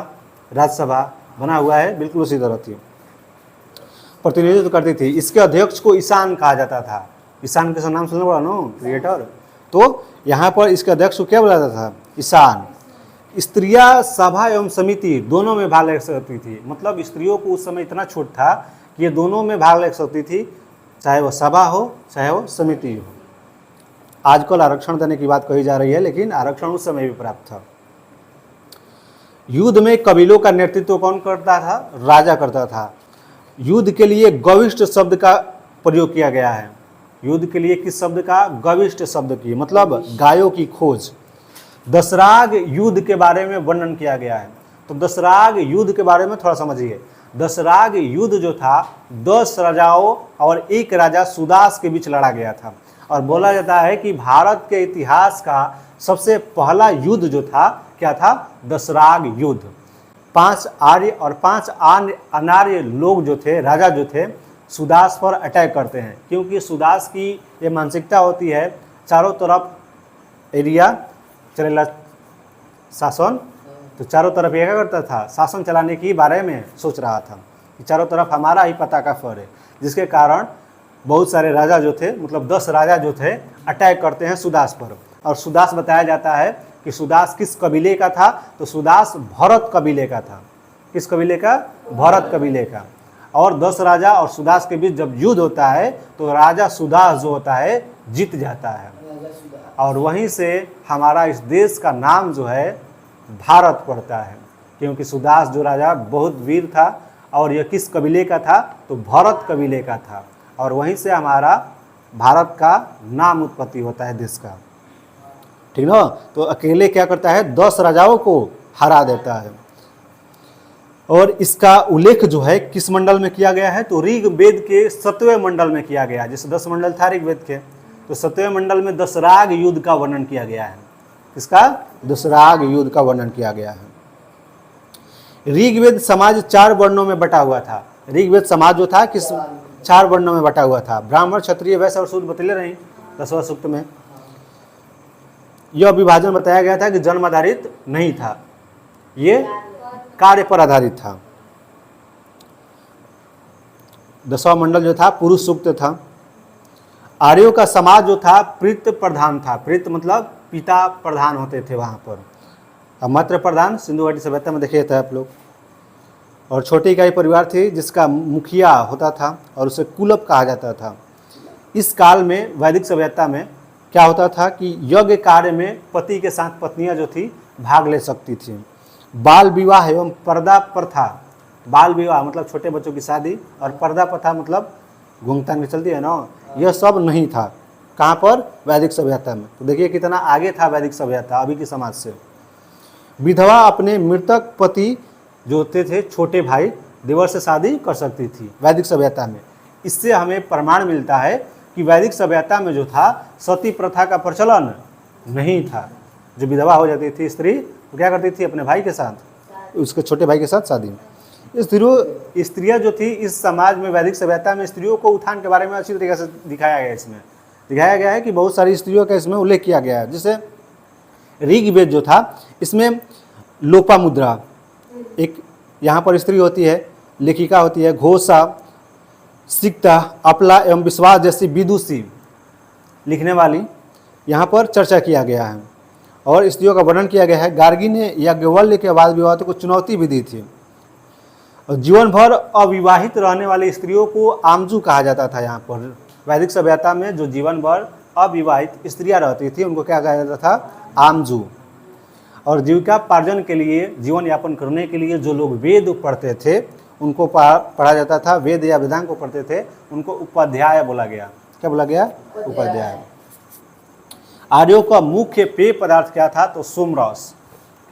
राज्यसभा बना हुआ है, बिल्कुल उसी तरह थी, प्रतिनिधित्व करती थी। इसके अध्यक्ष को ईशान कहा जाता था। ईशान के नाम सुनने पड़ा नो, क्रिएटर। तो यहाँ पर इसके अध्यक्ष को क्या बोला जाता था, ईशान। स्त्रियां सभा एवं समिति दोनों में भाग ले सकती थी। मतलब स्त्रियों को उस समय इतना छूट था कि ये दोनों में भाग ले सकती थी, चाहे वो सभा हो चाहे वो समिति हो। आजकल आरक्षण देने की बात कही जा रही है, लेकिन आरक्षण उस समय भी प्राप्त था। युद्ध में कबीलों का नेतृत्व कौन करता था, राजा करता था। युद्ध के लिए गविष्ठ शब्द का प्रयोग किया गया है। युद्ध के लिए किस शब्द का, गविष्ठ शब्द की, मतलब गायों की खोज। दशराग युद्ध के बारे में वर्णन किया गया है। तो दशराग युद्ध के बारे में थोड़ा समझिए। दशराग युद्ध जो था 10 राजाओं और एक राजा सुदास के बीच लड़ा गया था, और बोला जाता है कि भारत के इतिहास का सबसे पहला युद्ध जो था क्या था, दशराग युद्ध। 5 आर्य और 5 अनार्य लोग जो थे, राजा जो थे, सुदास पर अटैक करते हैं, क्योंकि सुदास की ये मानसिकता होती है चारों तरफ एरिया चलेला शासन। तो चारों तरफ ये क्या करता था, शासन चलाने की बारे में सोच रहा था कि चारों तरफ हमारा ही पता का फर है, जिसके कारण बहुत सारे राजा जो थे, मतलब 10 राजा जो थे, अटैक करते हैं सुदास पर। और सुदास बताया जाता है कि सुदास किस कबीले का था, तो सुदास भरत कबीले का था। किस कबीले का, भरत कबीले का। और 10 राजा और सुदास के बीच जब युद्ध होता है तो राजा सुदास जो होता है जीत जाता है, और वहीं से हमारा इस देश का नाम जो है भारत पड़ता है, क्योंकि सुदास जो राजा बहुत वीर था। और यह किस कबीले का था, तो भरत कबीले का था, और वहीं से हमारा भारत का नाम उत्पत्ति होता है देश का, ठीक ना। तो अकेले क्या करता है, 10 राजाओं को हरा देता है। और इसका उल्लेख जो है किस मंडल में किया गया है, तो ऋग्वेद के 7वें मंडल में किया गया। जैसे 10 मंडल था ऋग्वेद के, तो 7वें मंडल में दशराग युद्ध का वर्णन किया गया है। इसका दशराग युद्ध का वर्णन किया गया है। ऋग्वेद समाज 4 वर्णों में बटा हुआ था। ऋग्वेद समाज जो था किस 4 वर्णों में बटा हुआ था। ब्राह्मण, क्षत्रिय, वैश्य और शूद्र बतले रही 10वां सूक्त में। यह विभाजन बताया गया था कि जन्म आधारित नहीं था, ये कार्य पर आधारित था। 10वां मंडल जो था पुरुष सूक्त था। आर्यों का समाज जो था प्रीत प्रधान था। प्रीत मतलब पिता प्रधान होते थे वहाँ पर। अब मात्र प्रधान सिंधु घाटी सभ्यता में देखे थे आप लोग। और छोटी इकाई परिवार थी जिसका मुखिया होता था और उसे कुलप कहा जाता था। इस काल में वैदिक सभ्यता में क्या होता था कि यज्ञ कार्य में पति के साथ पत्नियां जो थी भाग ले सकती थी। बाल विवाह एवं पर्दा प्रथा, बाल विवाह मतलब छोटे बच्चों की शादी, और पर्दा प्रथा मतलब घूंघता नहीं चलती है ना, यह सब नहीं था। कहाँ पर? वैदिक सभ्यता में। तो देखिए कितना आगे था वैदिक सभ्यता अभी की समाज से। विधवा अपने मृतक पति जो होते थे छोटे भाई देवर से शादी कर सकती थी वैदिक सभ्यता में। इससे हमें प्रमाण मिलता है कि वैदिक सभ्यता में जो था सती प्रथा का प्रचलन नहीं था। जो विधवा हो जाती थी स्त्री, वो क्या करती थी अपने भाई के साथ, उसके छोटे भाई के साथ शादी। स्त्रियाँ जो थी इस समाज में वैदिक सभ्यता में स्त्रियों को उत्थान के बारे में अच्छी तरीके से दिखाया गया है। इसमें दिखाया गया है कि बहुत सारी स्त्रियों का इसमें उल्लेख किया गया है। जैसे ऋग्वेद जो था इसमें लोपामुद्रा एक यहाँ पर स्त्री होती है, लेखिका होती है, घोषा, सिक्ता, अपला एवं विश्वास जैसी विदुषी लिखने वाली यहाँ पर चर्चा किया गया है और स्त्रियों का वर्णन किया गया है। गार्गी ने याज्ञवल्क्य के वाद विवाद को चुनौती भी दी थी। और जीवन भर अविवाहित रहने वाली स्त्रियों को आमजू कहा जाता था। यहाँ पर वैदिक सभ्यता में जो जीवन भर अविवाहित स्त्रियाँ रहती थी उनको क्या कहा जाता था? आमजू। और जीविका पार्जन के लिए, जीवन यापन करने के लिए जो लोग वेद पढ़ते थे उनको पढ़ा जाता था। वेद या वेदांग को पढ़ते थे उनको उपाध्याय बोला गया। क्या बोला गया? उपाध्याय। आर्यों का मुख्य पेय पदार्थ क्या था? तो सोमरस।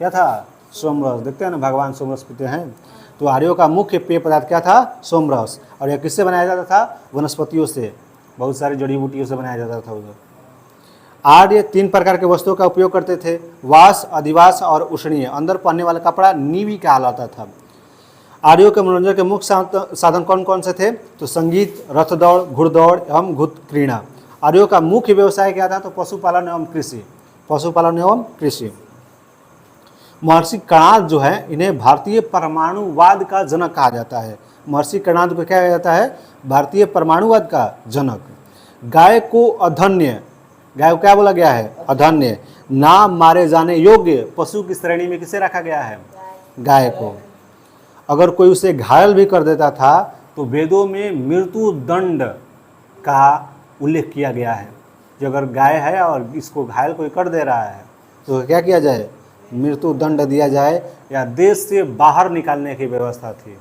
क्या था? सोमरस। देखते हैं ना भगवान सोमरस पीते हैं। तो आर्यों का मुख्य पेय पदार्थ क्या था? सोमरस। और यह किससे बनाया जाता था? वनस्पतियों से, बहुत सारी जड़ी बूटियों से बनाया जाता था उधर। आर्य 3 प्रकार के वस्तुओं का उपयोग करते थे, वास, अधिवास और उष्णीय। अंदर पहनने वाला कपड़ा नीवी कहलाता था। आर्यों के मनोरंजन के मुख्य साधन कौन कौन से थे? तो संगीत, रथ दौड़, घुड़दौड़ एवं घुड़ क्रीड़ा। आर्यों का मुख्य व्यवसाय क्या था? तो पशुपालन एवं कृषि। पशुपालन एवं कृषि। महर्षि कणाद जो है इन्हें भारतीय परमाणुवाद का जनक कहा जाता है। महर्षि कणाद को क्या कहा जाता है? भारतीय परमाणुवाद का जनक। गाय को अधन्य, गाय को क्या बोला गया है? अधन्य। ना मारे जाने योग्य पशु की श्रेणी में किसे रखा गया है? गाय को। अगर कोई उसे घायल भी कर देता था तो वेदों में मृत्यु दंड का उल्लेख किया गया है। जो अगर गाय है और इसको घायल कोई कर दे रहा है तो क्या किया जाए? मृत्यु दंड दिया जाए या देश से बाहर निकालने की व्यवस्था थी।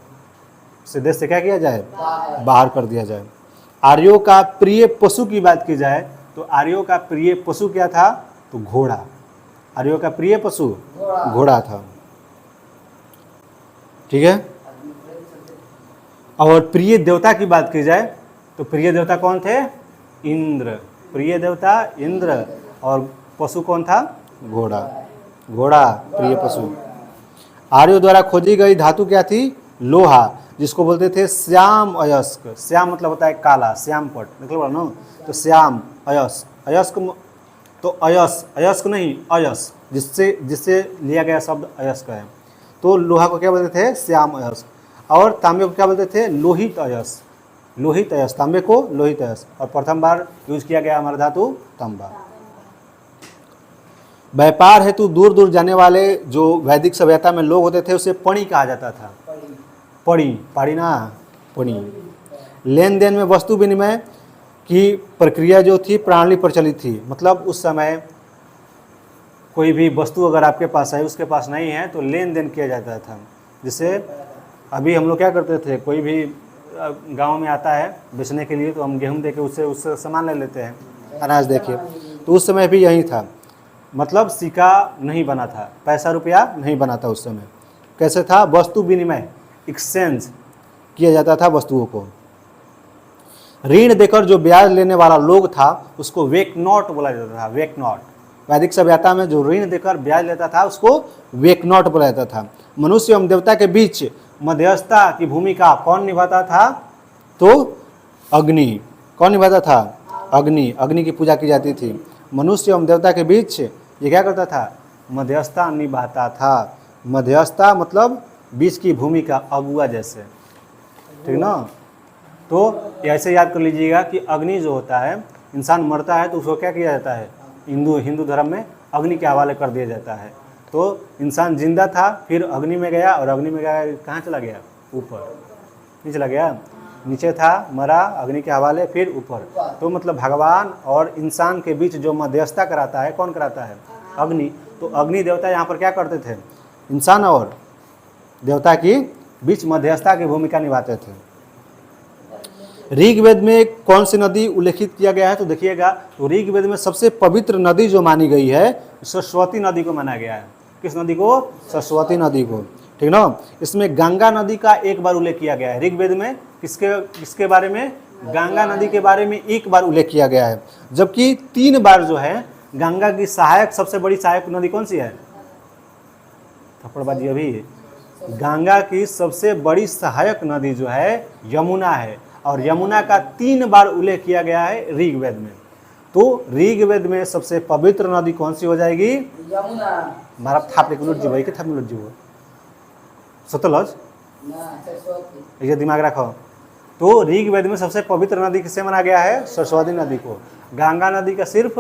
उसे देश से क्या किया जाए? बाहर कर दिया जाए। आर्यों का प्रिय पशु की बात की जाए तो आर्यों का प्रिय पशु क्या था? तो घोड़ा। आर्यों का प्रिय पशु घोड़ा था। ठीक है। और प्रिय देवता की बात की जाए तो प्रिय देवता कौन थे? इंद्र। प्रिय देवता इंद्र। और पशु कौन था? घोड़ा। घोड़ा प्रिय पशु। आर्यों द्वारा खोजी गई धातु क्या थी? लोहा, जिसको बोलते थे श्याम अयस्क। श्याम मतलब होता है काला, श्याम पट मतलब ना, तो श्याम अयस्क। अयस्क तो अयस्क नहीं अयस, जिससे लिया गया शब्द अयस्क है। तो लोहा को क्या बोलते थे? श्याम अयस्क। और तांबे को क्या बोलते थे? लोहित अयस। लोहित अयस, तांबे को लोहित अयस। और प्रथम बार यूज किया गया हमारा धातु तांबा। व्यापार हेतु दूर दूर जाने वाले जो वैदिक सभ्यता में लोग होते थे उसे पणी कहा जाता था। पणी, पाड़ी ना, पणी। लेन देन में वस्तु विनिमय की प्रक्रिया जो थी प्रणाली प्रचलित थी। मतलब उस समय कोई भी वस्तु अगर आपके पास है उसके पास नहीं है तो लेन देन किया जाता था। जैसे अभी हम लोग क्या करते थे, कोई भी गांव में आता है बेचने के लिए तो हम गेहूं देके उससे सामान ले लेते हैं, अनाज देके। तो उस समय भी यही था। मतलब सिक्का नहीं बना था, पैसा रुपया नहीं बना था उस समय। कैसे था? वस्तु विनिमय। एक्सचेंज किया जाता था वस्तुओं को। ऋण देकर जो ब्याज लेने वाला लोग था उसको वेक नॉट बोला जाता था, वेक नॉट। वैदिक सभ्यता में जो ऋण देकर ब्याज लेता था उसको वेक नॉट बोला जाता था। मनुष्य एवं देवता के बीच मध्यस्थता की भूमिका कौन निभाता था? तो अग्नि। कौन निभाता था? अग्नि। अग्नि की पूजा की जाती थी। मनुष्य एवं देवता के बीच ये क्या करता था? मध्यस्थता निभाता था। मध्यस्थता मतलब बीच की भूमिका, अगुआ जैसे, ठीक ना। तो ऐसे याद कर लीजिएगा कि अग्नि जो होता है, इंसान मरता है तो उसको क्या किया जाता है? हिंदू धर्म में अग्नि के हवाले कर दिया जाता है। तो इंसान जिंदा था, फिर अग्नि में गया, और अग्नि में गया कहाँ चला गया? ऊपर। नहीं चला गया, नीचे था, मरा, अग्नि के हवाले, फिर ऊपर। तो मतलब भगवान और इंसान के बीच जो मध्यस्थता कराता है, कौन कराता है? अग्नि। तो अग्नि देवता यहाँ पर क्या करते थे? इंसान और देवता की बीच मध्यस्थता की भूमिका निभाते थे। ऋग्वेद में कौन सी नदी उल्लेखित किया गया है? तो देखिएगा, तो ऋग्वेद में सबसे पवित्र नदी जो मानी गई है सरस्वती नदी को माना गया है। किस नदी को? सरस्वती नदी को, ठीक ना। इसमें गंगा नदी का एक बार उल्लेख किया गया है ऋग्वेद में। किसके बारे में? गंगा नदी के बारे में एक बार उल्लेख किया गया है, जबकि 3 बार जो है गंगा की सहायक, सबसे बड़ी सहायक नदी कौन सी है? थप्पड़बाजी अभी। गंगा की सबसे बड़ी सहायक नदी जो है यमुना है, और यमुना का 3 बार उल्लेख किया गया है ऋग्वेद में। तो ऋग्वेद में सबसे पवित्र नदी कौन सी हो जाएगी? यमुना। मारा थाप एक लुट जीवो, एक थाप लुट जीवो, सतलज, ये दिमाग रखो। तो ऋग्वेद में सबसे पवित्र नदी किसे माना गया है? सरस्वती नदी को। गंगा नदी का सिर्फ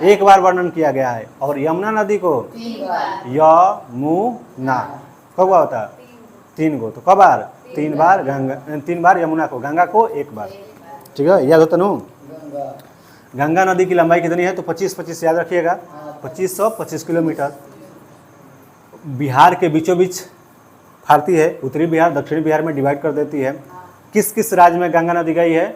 एक बार वर्णन किया गया है, और यमुना नदी को 3 बार। यमुना कब होता? 3 गो। तो कब बार? 3 बार गंगा, 3 बार यमुना को, गंगा को 1 बार, ठीक है। याद होता नु? गंगा नदी की लंबाई कितनी है? तो 25 याद रखिएगा, 2525 किलोमीटर। बिहार के बीचों बीच फैलती है, उत्तरी बिहार दक्षिणी बिहार में डिवाइड कर देती है। किस किस राज्य में गंगा नदी गई है?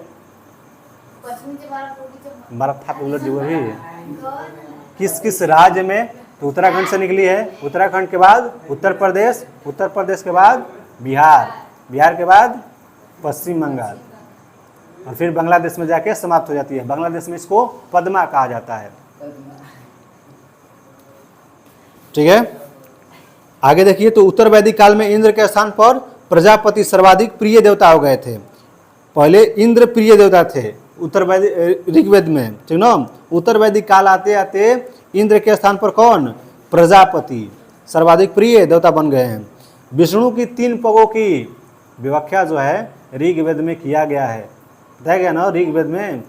किस किस राज्य में? तो उत्तराखंड से निकली है, उत्तराखंड के बाद उत्तर प्रदेश, उत्तर प्रदेश के बाद बिहार, बिहार के बाद पश्चिम बंगाल, और फिर बांग्लादेश में जाके समाप्त हो जाती है। बांग्लादेश में इसको पद्मा कहा जाता है, ठीक है। आगे देखिए, तो उत्तर वैदिक काल में इंद्र के स्थान पर प्रजापति सर्वाधिक प्रिय देवता हो गए थे। पहले इंद्र प्रिय देवता थे उत्तर वैदिक ऋग्वेद में, ठीक ना। उत्तर वैदिक काल आते आते इंद्र के स्थान पर कौन? प्रजापति सर्वाधिक प्रिय देवता बन गए हैं। विष्णु की 3 पगों की व्याख्या जो है ऋग्वेद में किया गया है, बताया गया ना। ऋग्वेद में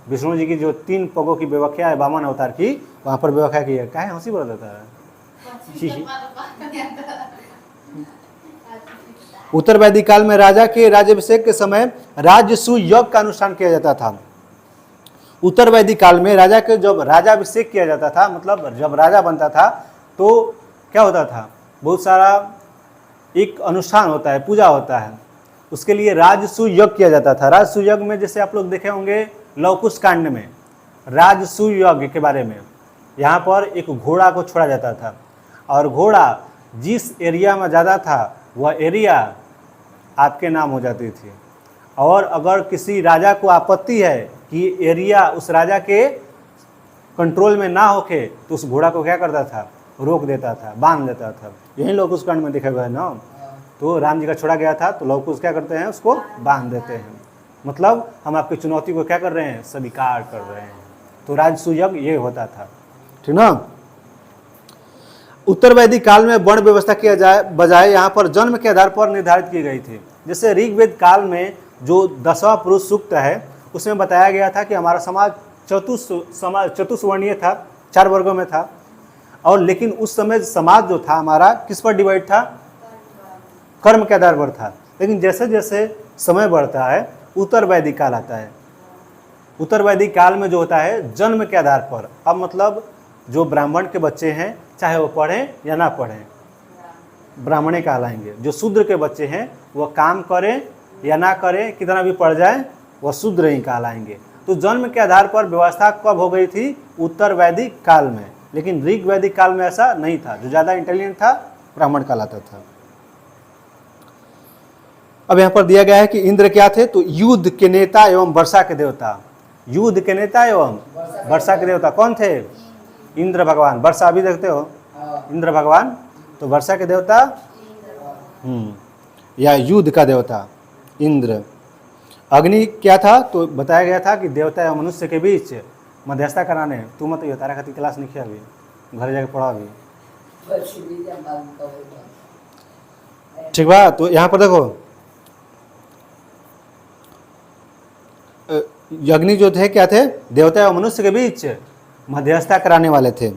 विष्णु जी की जो 3 पगों की व्याख्या है वामन अवतार की, वहाँ पर व्याख्या की है। क्या है, हंसी बोल देता है। उत्तर वैदिक काल में राजा के राज्याभिषेक के समय राजसूय यज्ञ का अनुष्ठान किया जाता था। उत्तर वैदिक काल में राजा के जब राज्याभिषेक किया जाता था, मतलब जब राजा बनता था, तो क्या होता था? बहुत सारा एक अनुष्ठान होता है, पूजा होता है, उसके लिए राजसूय यज्ञ किया जाता था। राजसूय यज्ञ में जैसे आप लोग देखे होंगे लवकुश कांड में राजसूय यज्ञ के बारे में, यहाँ पर एक घोड़ा को छोड़ा जाता था, और घोड़ा जिस एरिया में ज़्यादा था वह एरिया आपके नाम हो जाती थी। और अगर किसी राजा को आपत्ति है कि एरिया उस राजा के कंट्रोल में ना होके, तो उस घोड़ा को क्या करता था? रोक देता था, बांध देता था। यही लवकुश कांड में देखा गया है ना। तो राम जी का छोड़ा गया था, तो लवकुश क्या करते हैं? उसको बांध देते हैं। मतलब हम आपकी चुनौती को क्या कर रहे हैं? स्वीकार कर रहे हैं। तो राजसूय यज्ञ ये होता था, ठीक ना। उत्तर वैदिक काल में वर्ण व्यवस्था किया जाए बजाय यहाँ पर जन्म के आधार पर निर्धारित की गई थी। जैसे ऋग्वेद काल में जो 10वां पुरुष सूक्त है, उसमें बताया गया था कि हमारा समाज चतुष्वर्णीय था, 4 वर्गों में था। और लेकिन उस समय समाज जो था हमारा किस पर डिवाइड था? कर्म के आधार पर था। लेकिन जैसे जैसे समय बढ़ता है उत्तर वैदिक काल आता है। उत्तर वैदिक काल में जो होता है जन्म के आधार पर, अब मतलब जो ब्राह्मण के बच्चे हैं चाहे वो पढ़ें या ना पढ़ें, ब्राह्मणे कहलाएंगे। जो शूद्र के बच्चे हैं वह काम करें या ना करें, कितना भी पढ़ जाए, वह शूद्र ही कहलाएंगे। तो जन्म के आधार पर व्यवस्था कब हो गई थी? उत्तर वैदिक काल में। लेकिन ऋग वैदिक काल में ऐसा नहीं था। जो ज़्यादा इंटेलिजेंट था ब्राह्मण कहलाता था। अब यहाँ पर दिया गया है कि इंद्र क्या थे, तो युद्ध के नेता एवं वर्षा के देवता। युद्ध के नेता एवं वर्षा के देवता कौन थे? इंद्र भगवान। वर्षा अभी देखते हो, इंद्र भगवान, तो वर्षा के देवता या युद्ध का देवता इंद्र। अग्नि क्या था, तो बताया गया था कि देवता एवं मनुष्य के बीच मध्यस्थता कराने। तू मत ये तारा खातिर क्लास नहीं किया, अभी घर जाके पढ़ा अभी, ठीक बा। तो यहाँ पर देखो अग्नि जो थे क्या थे, देवता एवं मनुष्य के बीच मध्यस्थता कराने वाले थे,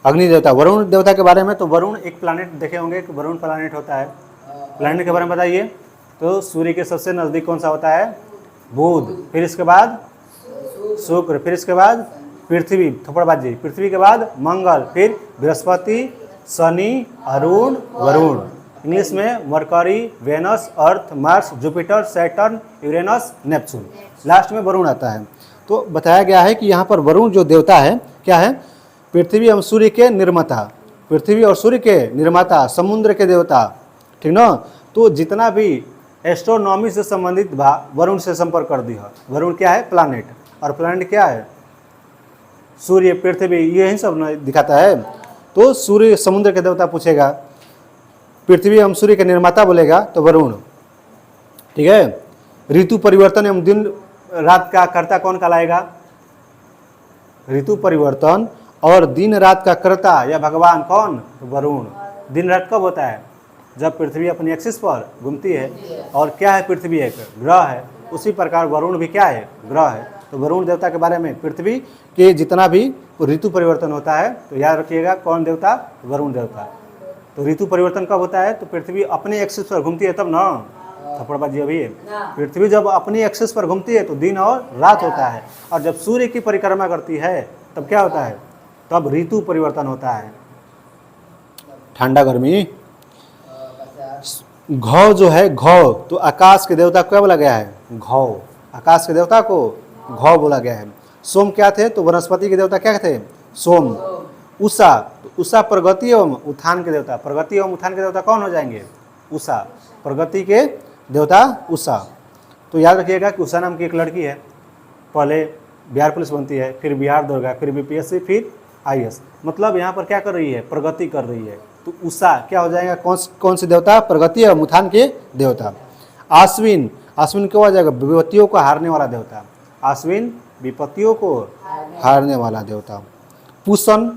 अग्नि देवता। वरुण देवता के बारे में, तो वरुण एक प्लैनेट देखे होंगे कि वरुण प्लैनेट होता है। प्लैनेट के बारे में बताइए, तो सूर्य के सबसे नज़दीक कौन सा होता है? बुध, फिर इसके बाद शुक्र, फिर इसके बाद पृथ्वी, थप्पड़बाजी, पृथ्वी के बाद मंगल, फिर बृहस्पति, शनि, अरुण, वरुण। इंग्लिश में Mercury, Venus, Earth, Mars, Jupiter, Saturn, Uranus, Neptune, last में वरुण आता है। तो बताया गया है कि यहाँ पर वरुण जो देवता है क्या है? पृथ्वी एवं सूर्य के निर्माता, पृथ्वी और सूर्य के निर्माता, समुद्र के देवता, ठीक ना। तो जितना भी एस्ट्रोनॉमी से संबंधित वरुण से संपर्क कर दिया। वरुण क्या है? प्लैनेट। और प्लैनेट क्या है? सूर्य, पृथ्वी, यही सब दिखाता है। तो सूर्य समुद्र के देवता पूछेगा, पृथ्वी एवं सूर्य के निर्माता बोलेगा तो वरुण, ठीक है। ऋतु परिवर्तन एवं दिन रात का कर्ता कौन कहलाएगा? ऋतु परिवर्तन और दिन रात का कर्ता या भगवान कौन? वरुण। दिन रात कब होता है? जब पृथ्वी अपनी एक्सिस पर घूमती है। और क्या है? पृथ्वी एक ग्रह है, उसी प्रकार वरुण भी क्या है? ग्रह है। तो वरुण देवता के बारे में, पृथ्वी के जितना भी ऋतु परिवर्तन होता है, तो याद रखिएगा कौन देवता? वरुण देवता। तो ऋतु परिवर्तन कब होता है? तो पृथ्वी अपनी एक्सिस पर घूमती है तब ना, थप्पड़बाजी अभी है। पृथ्वी जब अपनी एक्सिस पर घूमती है तो दिन और रात होता है, और जब सूर्य की परिक्रमा करती है तब क्या होता है? तब ऋतु परिवर्तन होता है, ठंडा गर्मी। घौ जो है, घौ, तो आकाश के देवता को क्या बोला गया है? घौ। आकाश के देवता को घौ बोला गया है। सोम क्या थे? तो वनस्पति के देवता क्या थे? सोम। उषा, तो उषा प्रगति एवं उत्थान के देवता। प्रगति एवं उत्थान के देवता कौन हो जाएंगे? उषा। प्रगति के देवता उषा। तो याद रखिएगा कि उषा नाम की एक लड़की है, पहले बिहार पुलिस बनती है, फिर बिहार दुर्गा, फिर बीपीएससी, फिर आईएएस। मतलब यहाँ पर क्या कर रही है? प्रगति कर रही है। तो उषा क्या हो जाएगा? कौन से देवता? प्रगति एवं उत्थान के देवता। आश्विन, आश्विन क्या हो जाएगा? विपत्तियों को हारने वाला देवता। आश्विन विपत्तियों को हारने वाला देवता। पूषण,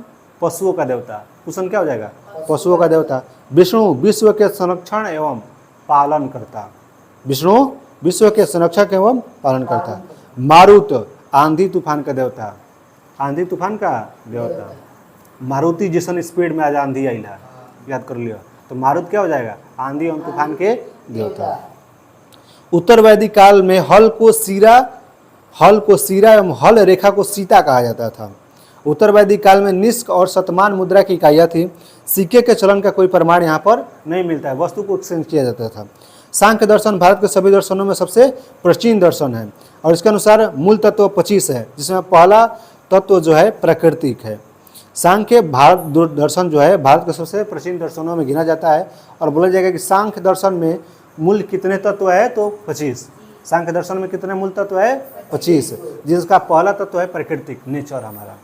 पशुओं का देवता। पूषण क्या हो जाएगा? पशुओं का देवता। विष्णु, विश्व के संरक्षण एवं पालन करता। विष्णु विश्व के संरक्षक एवं पालन करता। मारुत, आंधी तूफान का देवता। आंधी तूफान का देवता। मारुति जैसन स्पीड में आज आंधी आइला, याद कर लियो। तो मारुत क्या हो जाएगा? आंधी एवं तूफान के देवता। उत्तर वैदिक काल में हल को सीरा एवं हल रेखा को सीता कहा जाता था। उत्तर वैदिक काल में निष्क और शतमान मुद्रा की इकाइयाँ थी। सिक्के के चलन का कोई प्रमाण यहाँ पर नहीं मिलता है, वस्तु को एक्सचेंज किया जाता था। सांख्य दर्शन भारत के सभी दर्शनों में सबसे प्राचीन दर्शन है, और इसके अनुसार मूल तत्व 25 है, जिसमें पहला तत्व जो है प्राकृतिक है। सांख्य भारत दर्शन जो है भारत के सबसे प्राचीन दर्शनों में गिना जाता है, और बोला जाएगा कि सांख्य दर्शन में मूल कितने तत्व है? तो 25। सांख्य दर्शन में कितने मूल तत्व है? 25, जिसका पहला तत्व है प्राकृतिक, नेचर हमारा।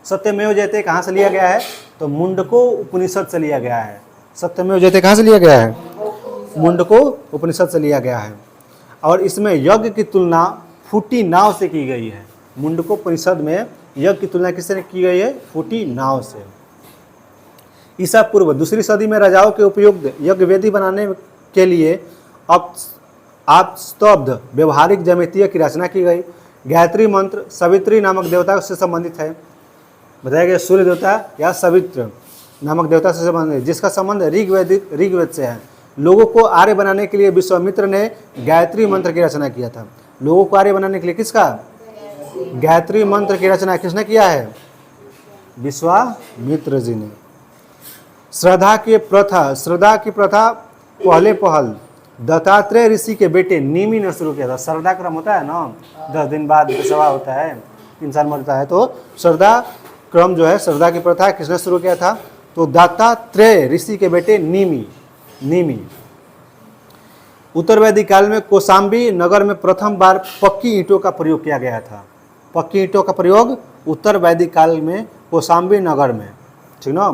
सत्यमेव जयते कहाँ से लिया गया है? तो मुंडको उपनिषद से लिया गया है। सत्यमेव जयते कहाँ से लिया गया है? मुंडको उपनिषद से लिया गया है। और इसमें यज्ञ की तुलना फूटी नाव से की गई है। मुंडको उपनिषद में यज्ञ की तुलना किससे की गई है? फूटी नाव से। ईसा पूर्व 2री सदी में राजाओं के उपयुक्त यज्ञ वेदी बनाने के लिए आप स्तब्ध व्यवहारिक ज्यामितीय की रचना की गई। गायत्री मंत्र सवित्री नामक देवता से संबंधित है। बताया गया सूर्य देवता या सवित्र नामक देवता से संबंधित, जिसका संबंध ऋग्वेद से है। लोगों को आर्य बनाने के लिए विश्वामित्र ने गायत्री मंत्र की रचना किया था। लोगों को आर्य बनाने के लिए किसका? गायत्री मंत्र की रचना किसने किया है? विश्वामित्र जी ने। श्रद्धा की प्रथा पहल दत्तात्रेय ऋषि के बेटे निमि ने शुरू किया था। श्रद्धा क्रम होता है ना, 10 दिन बाद सभा होता है, इंसान मरता है, तो श्रद्धा क्रम जो है, श्रद्धा की प्रथा किसने शुरू किया था? तो दत्तात्रेय ऋषि के बेटे निमि। उत्तर वैदिक काल में कौशाम्बी नगर में प्रथम बार पक्की ईंटों का प्रयोग किया गया था। पक्की ईंटों का प्रयोग उत्तर वैदिक काल में कौशाम्बी नगर में, ठीक ना।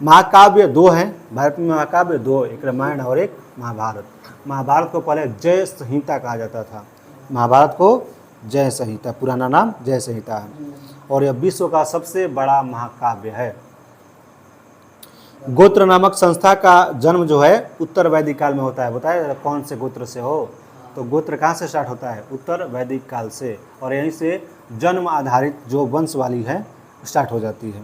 महाकाव्य दो हैं भारत में, महाकाव्य दो, एक रामायण और एक महाभारत। महाभारत को पहले जय संहिता कहा जाता था, महाभारत को जय संहिता, पुराना नाम जय संहिता है, और यह विश्व का सबसे बड़ा महाकाव्य है। गोत्र नामक संस्था का जन्म जो है उत्तर वैदिक काल में होता है। बताए कौन से गोत्र से हो, तो गोत्र कहाँ से स्टार्ट होता है, उत्तर वैदिक काल से, और यहीं से जन्म आधारित जो वंशवाली है स्टार्ट हो जाती है।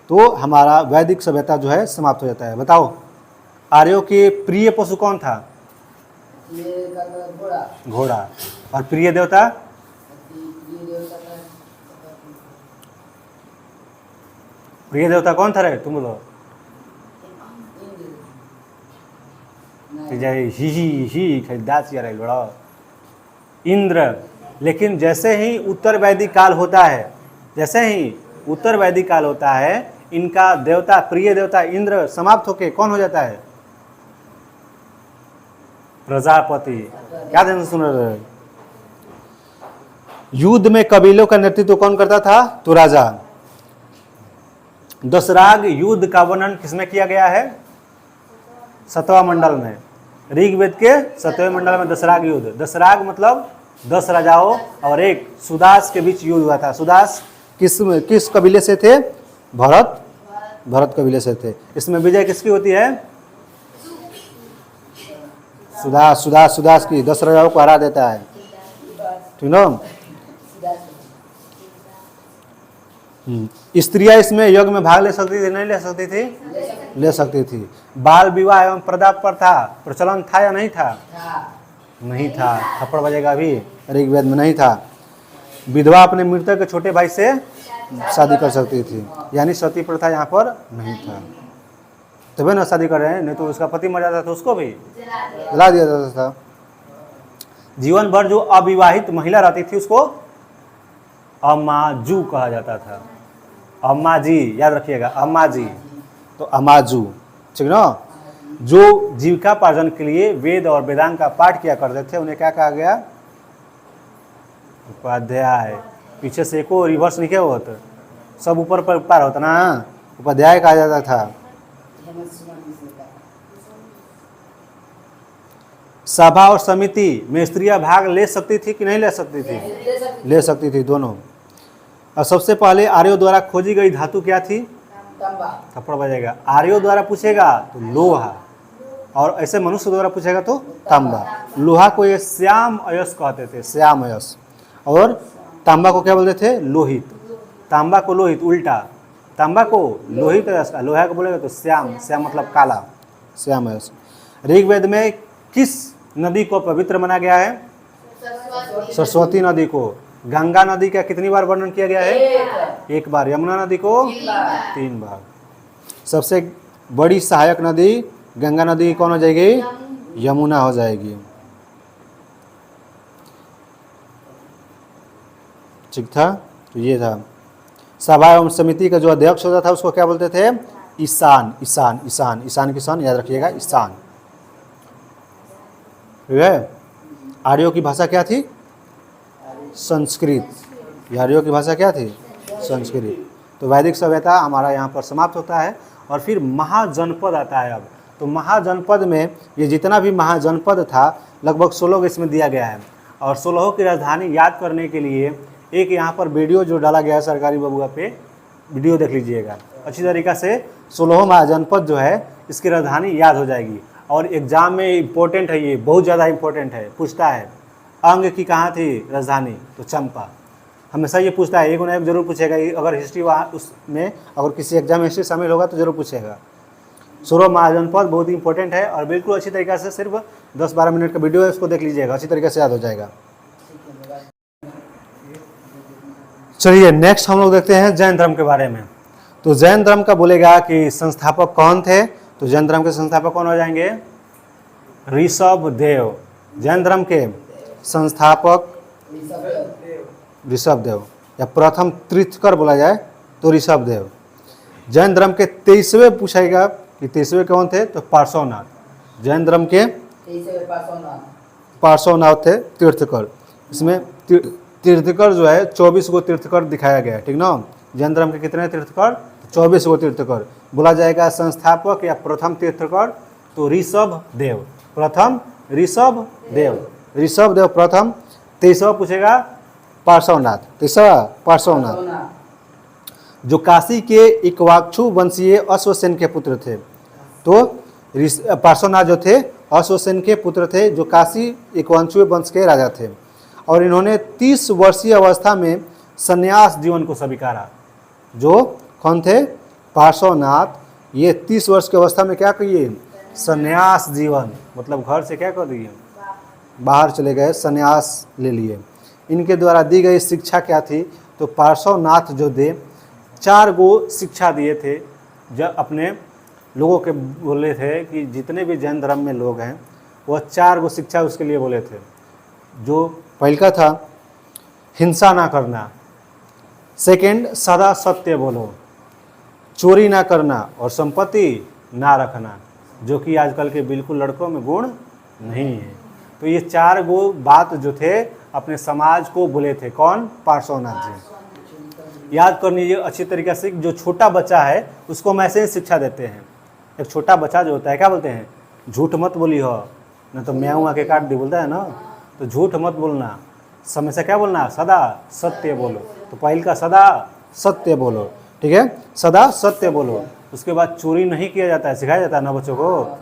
तो हमारा वैदिक सभ्यता जो है समाप्त हो जाता है। बताओ आर्यों के प्रिय पशु कौन था? घोड़ा। और प्रिय देवता? प्रिय देवता कौन था रे, तुम बोलो? इंद्र। लेकिन जैसे ही उत्तर वैदिक काल होता है, जैसे ही उत्तर वैदिक काल होता है, इनका देवता, प्रिय देवता इंद्र समाप्त होके कौन हो जाता है? प्रजापति। क्या ध्यान से सुन रहे? युद्ध में कबीलों का नेतृत्व कौन करता था? तो राजा। दशराग युद्ध का वर्णन किसमें किया गया है? 7वां मंडल में। ऋग्वेद के 7वें मंडल में दशराग युद्ध। दशराग मतलब 10 राजाओं और एक सुदास के बीच युद्ध हुआ था। सुदास किस कबीले से थे? भरत कबीले से थे। इसमें विजय किसकी होती है? सुदास की 10 राजाओं को हरा देता है, ठीक ना। स्त्रियां इसमें यज्ञ में भाग ले सकती थी, नहीं ले सकती थी? ले सकती थी। बाल विवाह एवं प्रदा प्रथा प्रचलन था या नहीं था? नहीं था। थप्पड़ बजेगा अभी, ऋग्वेद में नहीं था। विधवा अपने मृतक के छोटे भाई से शादी कर सकती थी, यानी सती प्रथा यहाँ पर नहीं था। तभी ना शादी कर रहे हैं, नहीं तो उसका पति मर जाता था, उसको भी जला दिया जाता था। जीवन भर जो अविवाहित महिला रहती थी उसको अमाजू कहा जाता था। अम्मा जी, याद रखिएगा, अम्मा जी। तो अमाजू, ठीक ना। जो जीविकापार्जन के लिए वेद और वेदांग का पाठ किया करते थे उन्हें क्या कहा गया? उपाध्याय। पीछे से एको रिवर्स नहीं किया होता, सब ऊपर पर पार होता ना, उपाध्याय कहा जाता था। सभा और समिति में स्त्रियां भाग ले सकती थी कि नहीं ले सकती थी? ले सकती थी, दोनों। और सबसे पहले आर्यों द्वारा खोजी गई धातु क्या थी? थप्पड़ बजेगा। आर्यों द्वारा पूछेगा तो लोहा, और ऐसे मनुष्य द्वारा पूछेगा तो तांबा। लोहा को ये श्याम अयस कहते थे, श्याम अयस, और तांबा को क्या बोलते थे? लोहित। तांबा को लोहित, उल्टा। तांबा को लोहित अयस का, लोहा को बोलेगा तो श्याम, श्याम मतलब काला, श्याम अयस। ऋग्वेद में किस नदी को पवित्र माना गया है? सरस्वती नदी को। गंगा नदी का कितनी बार वर्णन किया गया है? एक बार। यमुना नदी को 3 बार। सबसे बड़ी सहायक नदी गंगा नदी कौन हो जाएगी? यमुना हो जाएगी, ठीक था। तो ये था। सभा एवं समिति का जो अध्यक्ष होता था उसको क्या बोलते थे? ईशान। ईशान, ईशान, ईशान की सान याद रखिएगा, ईशान, ठीक है। आर्यों की भाषा क्या थी? संस्कृत। आर्यों की भाषा क्या थी? संस्कृत। तो वैदिक सभ्यता हमारा यहाँ पर समाप्त होता है, और फिर महाजनपद आता है। अब तो महाजनपद में ये जितना भी महाजनपद था लगभग 16 इसमें दिया गया है, और 16 की राजधानी याद करने के लिए एक यहाँ पर वीडियो जो डाला गया है सरकारी बबुआ पे, वीडियो देख लीजिएगा अच्छी तरीक़ा से। 16 महाजनपद जो है इसकी राजधानी याद हो जाएगी, और एग्जाम में इम्पोर्टेंट है, ये बहुत ज़्यादा इम्पोर्टेंट है। पूछता है अंग की कहाँ थी राजधानी? तो चंपा। हमेशा ये पूछता है, एक ना एक जरूर पूछेगा। अगर हिस्ट्री वहाँ उसमें अगर किसी एग्जाम में हिस्ट्री शामिल होगा तो जरूर पूछेगा। 16 महाजनपद बहुत ही इंपॉर्टेंट है, और बिल्कुल अच्छी तरीके से सिर्फ 10-12 मिनट का वीडियो है, उसको देख लीजिएगा, अच्छी तरीके से याद हो जाएगा। चलिए नेक्स्ट हम लोग देखते हैं जैन धर्म के बारे में। तो जैन धर्म का बोलेगा कि संस्थापक कौन थे? तो जैन धर्म के संस्थापक कौन हो जाएंगे? ऋषभ देव। जैन धर्म के संस्थापक ऋषभ देव, या प्रथम तीर्थकर बोला जाए तो ऋषभ देव। जैन धर्म के 23वें पूछेगा कि 23वें कौन थे? तो पार्श्वनाथ। जैन धर्म के पार्श्वनाथ थे तीर्थकर। इसमें तीर्थकर जो है 24 गो तीर्थकर दिखाया गया है, ठीक ना। जैन धर्म के कितने तीर्थकर? 24 गो तीर्थकर। बोला जाएगा संस्थापक या प्रथम तीर्थकर तो ऋषभ देव, प्रथम ऋषभ देव, ऋषभ देव प्रथम। 23वां पूछेगा पार्श्वनाथ, 23वां पार्श्वनाथ जो काशी के इक्वाक्षु वंशीय अश्वसेन के पुत्र थे। तो पार्श्वनाथ जो थे अश्वसेन के पुत्र थे, जो काशी इक्वाक्षु वंश के राजा थे, और इन्होंने 30 वर्षीय अवस्था में संन्यास जीवन को स्वीकारा। जो कौन थे? पार्श्वनाथ। ये 30 वर्ष की अवस्था में क्या किए? संन्यास जीवन, मतलब घर से क्या कर दिए? बाहर चले गए, संन्यास ले लिए। इनके द्वारा दी गई शिक्षा क्या थी? तो पार्श्वनाथ जो थे 4 गो शिक्षा दिए थे। जब अपने लोगों के बोले थे कि जितने भी जैन धर्म में लोग हैं वह 4 गो शिक्षा उसके लिए बोले थे। जो पहला था हिंसा ना करना, सेकंड सदा सत्य बोलो, चोरी ना करना और संपत्ति ना रखना, जो कि आजकल के बिल्कुल लड़कों में गुण नहीं है। तो ये 4 गो बात जो थे अपने समाज को बोले थे। कौन? पार्श्वनाथ जी। याद कर लीजिए अच्छी तरीके से। जो छोटा बच्चा है उसको हम ऐसे ही शिक्षा देते हैं। एक छोटा बच्चा जो होता है क्या बोलते हैं? झूठ मत बोली हो, ना तो म्याऊं आके काट दी, बोलता है ना। तो झूठ मत बोलना, समय से क्या बोलना? सदा सत्य बोलो। तो पहले का सदा सत्य बोलो, ठीक है, सदा सत्य बोलो। उसके बाद चोरी नहीं किया जाता है, सिखाया जाता है ना बच्चों को,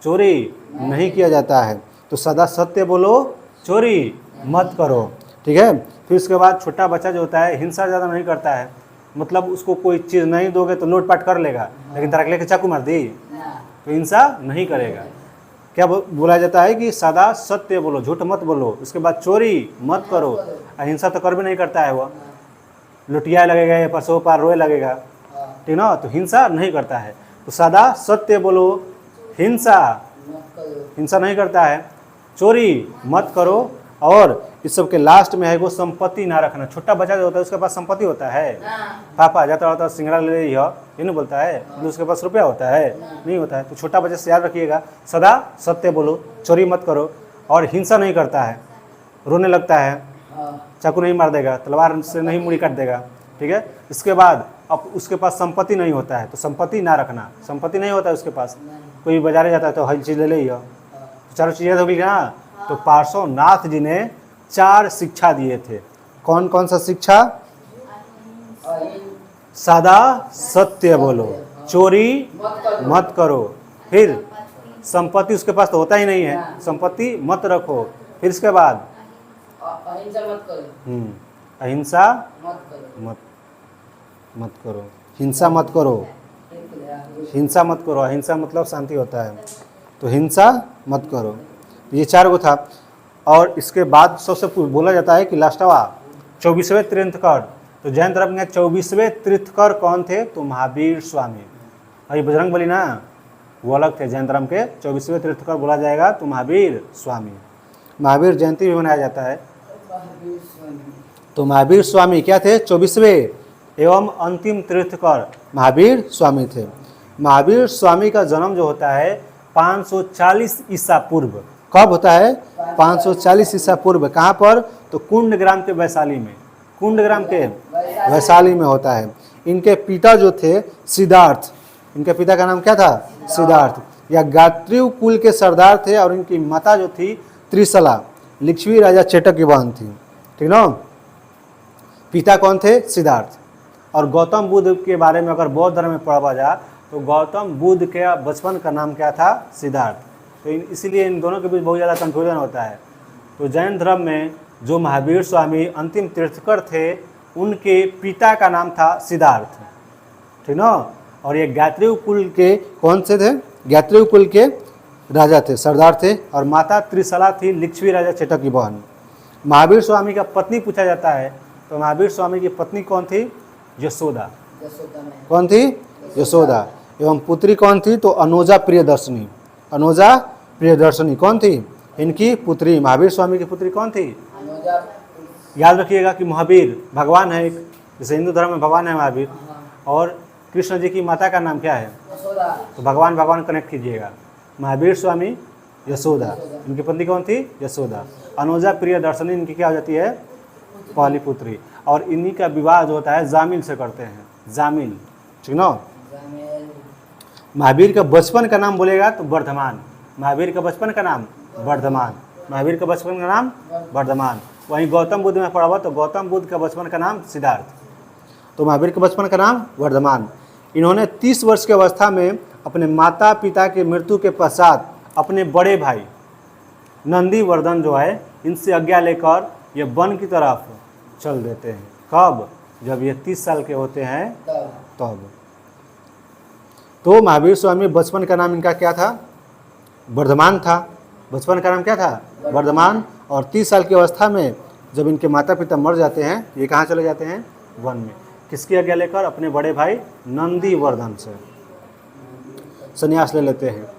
चोरी नहीं किया जाता है। तो सदा सत्य बोलो, चोरी मत करो, ठीक है। फिर उसके बाद छोटा बच्चा जो होता है हिंसा ज़्यादा नहीं करता है, मतलब उसको कोई चीज़ नहीं दोगे तो लूटपाट कर लेगा, लेकिन तरक लेके चाकू मार दी तो हिंसा नहीं करेगा। क्या बोला जाता है कि सदा सत्य बोलो, झूठ मत बोलो। उसके बाद चोरी मत करो, अहिंसा तो कर भी नहीं करता है, वह लुटिया लगेगा या परसों पार रोए लगेगा, ठीक ना। तो हिंसा नहीं करता है। तो सदा सत्य बोलो, हिंसा नहीं करता है, चोरी मत करो, और इस सब के लास्ट में है वो संपत्ति ना रखना। छोटा बच्चा जो होता है उसके पास संपत्ति होता है? पापा जाता होता है सिंगड़ा ले रही हो, ये नहीं बोलता है, तो उसके पास रुपया होता है? नहीं होता है। तो छोटा बच्चे से याद रखिएगा, सदा सत्य बोलो, चोरी मत करो, और हिंसा नहीं करता है। रोने लगता है, चाकू नहीं मार देगा, तलवार से नहीं मुड़ी काट देगा, ठीक है। इसके बाद अब उसके पास संपत्ति नहीं होता है, तो संपत्ति ना रखना। संपत्ति नहीं होता है उसके पास, कोई बाजारे जाता है तो हर चीज़ ले ली हो, तो 4 चीज़ें होगी ना। तो पार्श्वनाथ जी ने 4 शिक्षा दिए थे। कौन कौन सा शिक्षा? सदा सत्य बोलो, चोरी मत करो, फिर संपत्ति उसके पास तो होता ही नहीं है, संपत्ति मत रखो, फिर इसके बाद अहिंसा मत करो, हिंसा मत करो, हिंसा मत करो। अहिंसा मतलब शांति होता है, तो हिंसा मत करो। ये 4 गो था। और इसके बाद सबसे बोला जाता है कि लास्टवा 24वें तीर्थकर। तो जैन धर्म में 24वें तीर्थकर कौन थे? तो महावीर स्वामी। और ये बजरंगबली ना, वो अलग थे। जैन धर्म के 24वें तीर्थकर बोला जाएगा तो महावीर स्वामी। महावीर जयंती भी मनाया जाता है। तो महावीर स्वामी क्या थे? 24वें एवं अंतिम तीर्थकर महावीर स्वामी थे। महावीर स्वामी का जन्म जो होता है 540 ईसा पूर्व। कब होता है? 540 ईसा पूर्व। कहाँ पर? तो कुंडग्राम के वैशाली में, कुंडग्राम के वैशाली में होता है। इनके पिता जो थे सिद्धार्थ, इनके पिता का नाम क्या था? सिद्धार्थ, या गात्रीय कुल के सरदार थे। और इनकी माता जो थी त्रिशला, लिच्छवी राजा चेटक की बहन थी, ठीक ना। पिता कौन थे? सिद्धार्थ। और गौतम बुद्ध के बारे में अगर बौद्ध धर्म में पढ़ा जाए तो गौतम बुद्ध के बचपन का नाम क्या था? सिद्धार्थ। तो इसीलिए इन दोनों के बीच बहुत ज़्यादा कन्फ्यूजन होता है। तो जैन धर्म में जो महावीर स्वामी अंतिम तीर्थकर थे, उनके पिता का नाम था सिद्धार्थ, ठीक ना। और ये गात्रीय कुल के कौन से थे? गात्रीय कुल के राजा थे, सरदार थे। और माता त्रिशला थी, लिच्छवी राजा चेटक की बहन। महावीर स्वामी का पत्नी पूछा जाता है, तो महावीर स्वामी की पत्नी कौन थी? यशोदा। कौन थी? यशोदा। एवं पुत्री कौन थी? तो अनुजा प्रियदर्शनी। अनुजा प्रियदर्शनी कौन थी? इनकी पुत्री। महावीर स्वामी की पुत्री कौन थी? याद रखिएगा कि महावीर भगवान है एक, जैसे हिंदू धर्म में भगवान है महावीर, और कृष्ण जी की माता का नाम क्या है? तो भगवान भगवान कनेक्ट कीजिएगा। महावीर स्वामी यशोदा। इनकी पत्नी कौन थी? यशोदा। अनुजा प्रियदर्शनी इनकी क्या हो जाती है? पहली पुत्री। और इन्हीं का विवाह जो होता है जामिल से करते हैं, जामिल, ठीक ना। महावीर का बचपन का नाम बोलेगा तो वर्धमान। महावीर का बचपन का नाम वर्धमान। महावीर का बचपन का नाम वर्धमान। वहीं गौतम बुद्ध में पढ़ा हुआ तो गौतम बुद्ध का बचपन का नाम सिद्धार्थ। तो महावीर के बचपन का नाम वर्धमान। इन्होंने 30 वर्ष की अवस्था में अपने माता पिता की मृत्यु के पश्चात अपने बड़े भाई नंदीवर्धन जो है इनसे आज्ञा लेकर ये वन की तरफ चल देते हैं। कब? जब ये 30 साल के होते हैं तब। तो महावीर स्वामी बचपन का नाम इनका क्या था? वर्धमान था। बचपन का नाम क्या था? वर्धमान। और 30 साल की अवस्था में जब इनके माता पिता मर जाते हैं ये कहाँ चले जाते हैं? वन में। किसकी आज्ञा लेकर? अपने बड़े भाई नंदीवर्धन से संन्यास ले लेते हैं।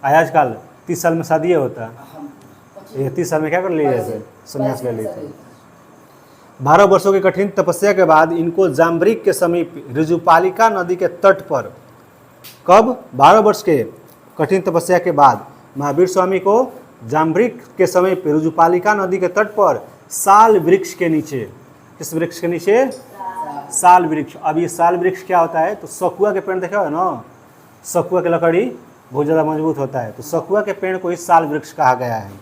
आजकल 30 साल में शादी होता है, ये 30 साल में क्या कर लिए थे? संन्यास ले लेते हैं। 12 वर्षों की कठिन तपस्या के बाद इनको जाम्बरिक के समीप ऋजुपालिका नदी के तट पर, कब? 12 वर्ष के कठिन तपस्या के बाद महावीर स्वामी को जाम्बरिक के समीप ऋजुपालिका नदी के तट पर साल वृक्ष के नीचे, किस वृक्ष के नीचे? साल वृक्ष। अब ये साल वृक्ष क्या होता है? तो सखुआ के पेड़ देखा है ना, सखुआ की लकड़ी बहुत ज़्यादा मजबूत होता है, तो सखुआ के पेड़ को ही साल वृक्ष कहा गया है।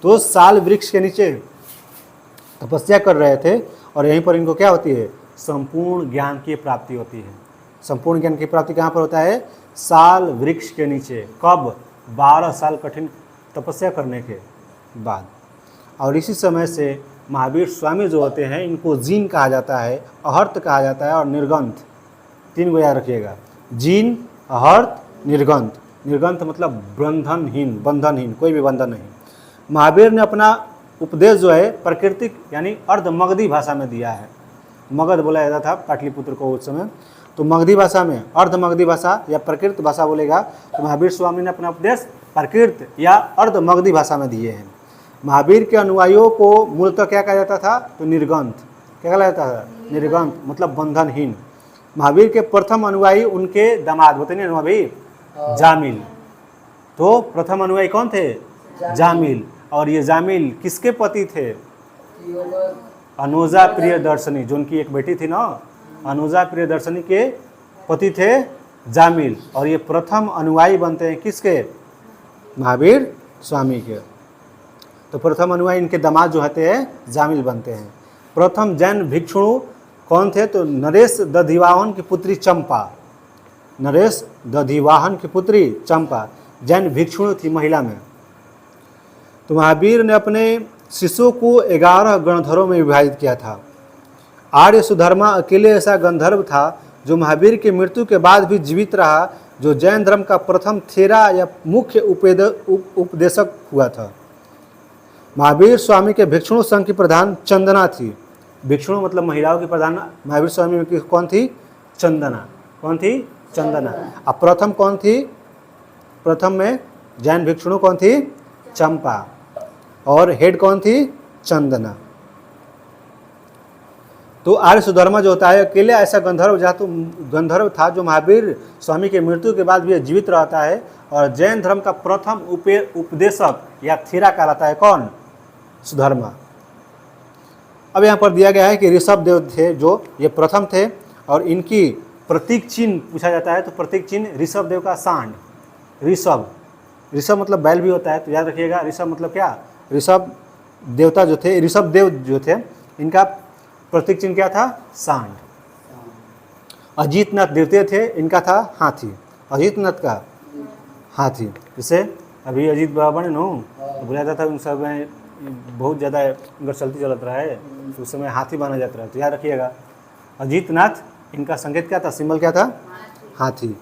तो साल वृक्ष के नीचे तपस्या कर रहे थे और यहीं पर इनको क्या होती है? संपूर्ण ज्ञान की प्राप्ति होती है। संपूर्ण ज्ञान की प्राप्ति कहाँ पर होता है? साल वृक्ष के नीचे। कब? 12 साल कठिन तपस्या करने के बाद। और इसी समय से महावीर स्वामी जो होते हैं इनको जीन कहा जाता है, अहर्त कहा जाता है और निर्गंथ। 3 को याद रखिएगा, जीन, अहर्त, निर्गंथ। निर्गंथ मतलब बंधनहीन, बंधनहीन, कोई भी बंधन नहीं। महावीर ने अपना उपदेश जो है प्राकृतिक यानी अर्धमगधी भाषा में दिया है। मगध बोला जाता था पाटलिपुत्र को उस समय, तो मगधी भाषा में, अर्धमगधी भाषा या प्राकृत भाषा बोलेगा तो महावीर स्वामी ने अपना उपदेश प्राकृत या अर्धमगधी भाषा में दिए हैं। महावीर के अनुयायियों को मूलतः क्या कहा जाता था? तो निर्गंथ। क्या कहा जाता था? निर्गंथ मतलब बंधनहीन। महावीर के प्रथम अनुयायी उनके दामाद बताइए ना अभी, जामिल। तो प्रथम अनुयायी कौन थे? जामिल। और ये जामिल किसके पति थे? अनुजा प्रियदर्शनी, जो उनकी एक बेटी थी ना, अनुजा प्रियदर्शनी के पति थे जामिल। और ये प्रथम अनुयायी बनते हैं किसके? महावीर स्वामी के। तो प्रथम अनुयायी इनके दामाद जो होते हैं जामिल बनते हैं। प्रथम जैन भिक्षु कौन थे? तो नरेश दधिवाहन की पुत्री चंपा। नरेश दधिवाहन की पुत्री चंपा जैन भिक्षु थी, महिला में। तो महावीर ने अपने शिष्यों को 11 गणधरों में विभाजित किया था। आर्य सुधर्मा अकेले ऐसा गंधर्व था जो महावीर की मृत्यु के बाद भी जीवित रहा, जो जैन धर्म का प्रथम थेरा या मुख्य उपदेशक हुआ था। महावीर स्वामी के भिक्षु संघ की प्रधान चंदना थी। भिक्षु मतलब महिलाओं की प्रधान महावीर स्वामी की कौन थी? चंदना। कौन थी? चंदना। अब प्रथम कौन थी? प्रथम में जैन भिक्षु कौन थी? चंपा। और हेड कौन थी? चंदना। तो आर्य सुधर्मा जो होता है अकेले ऐसा गंधर्व था जो महावीर स्वामी की मृत्यु के बाद भी जीवित रहता है और जैन धर्म का प्रथम उपदेशक या थेरा कहलाता है। कौन? सुधर्मा। अब यहाँ पर दिया गया है कि ऋषभ देव थे जो ये प्रथम थे और इनकी प्रतीक चिन्ह पूछा जाता है। तो प्रतीक चिन्ह ऋषभ देव का सांड। ऋषभ, ऋषभ मतलब बैल भी होता है, तो याद रखिएगा ऋषभ मतलब क्या? ऋषभ देवता जो थे, ऋषभ देव जो थे, इनका प्रतीक चिन्ह क्या था? सांड। अजीतनाथ द्वितीय थे, इनका था हाथी। अजीतनाथ का हाथी। जैसे अभी अजीत बाबा बने नो, तो बोला जाता था उन सब में बहुत ज़्यादा उनका चलती चलत रहा है, तो उस समय हाथी बना जाता है। तो याद रखिएगा अजीतनाथ, इनका संकेत क्या था? सिंबल क्या था? हाथी।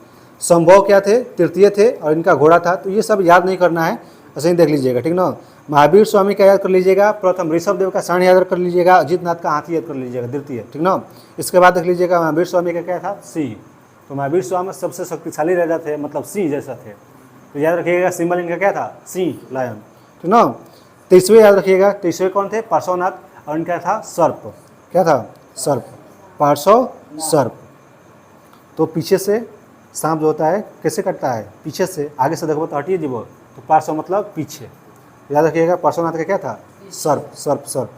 संभव क्या थे? तृतीय थे और इनका घोड़ा था। तो ये सब याद नहीं करना है, ऐसे ही देख लीजिएगा, ठीक ना। महावीर स्वामी का याद कर लीजिएगा, प्रथम ऋषभ देव का सांड याद कर लीजिएगा, अजीतनाथ का हाथी याद कर लीजिएगा, द्वितीय, ठीक ना। इसके बाद देख लीजिएगा महावीर स्वामी का क्या था? सिंह। तो महावीर स्वामी सबसे शक्तिशाली राजा थे, मतलब सिंह जैसा थे। तो याद रखिएगा सिंबल इनका क्या था? सिंह, लायन, ठीक ना। 23वें याद रखिएगा, 23वें कौन थे? पार्श्वनाथ। और इनका था सर्प। क्या था? सर्प। पार्श्व सर्प। तो पीछे से सांप जो होता है कैसे कटता है? पीछे से। आगे से देखो तो हटिए जीवो, तो पार्श्व मतलब पीछे, याद रखिएगा। पार्श्वनाथ का क्या था? सर्प, सर्प, सर्प।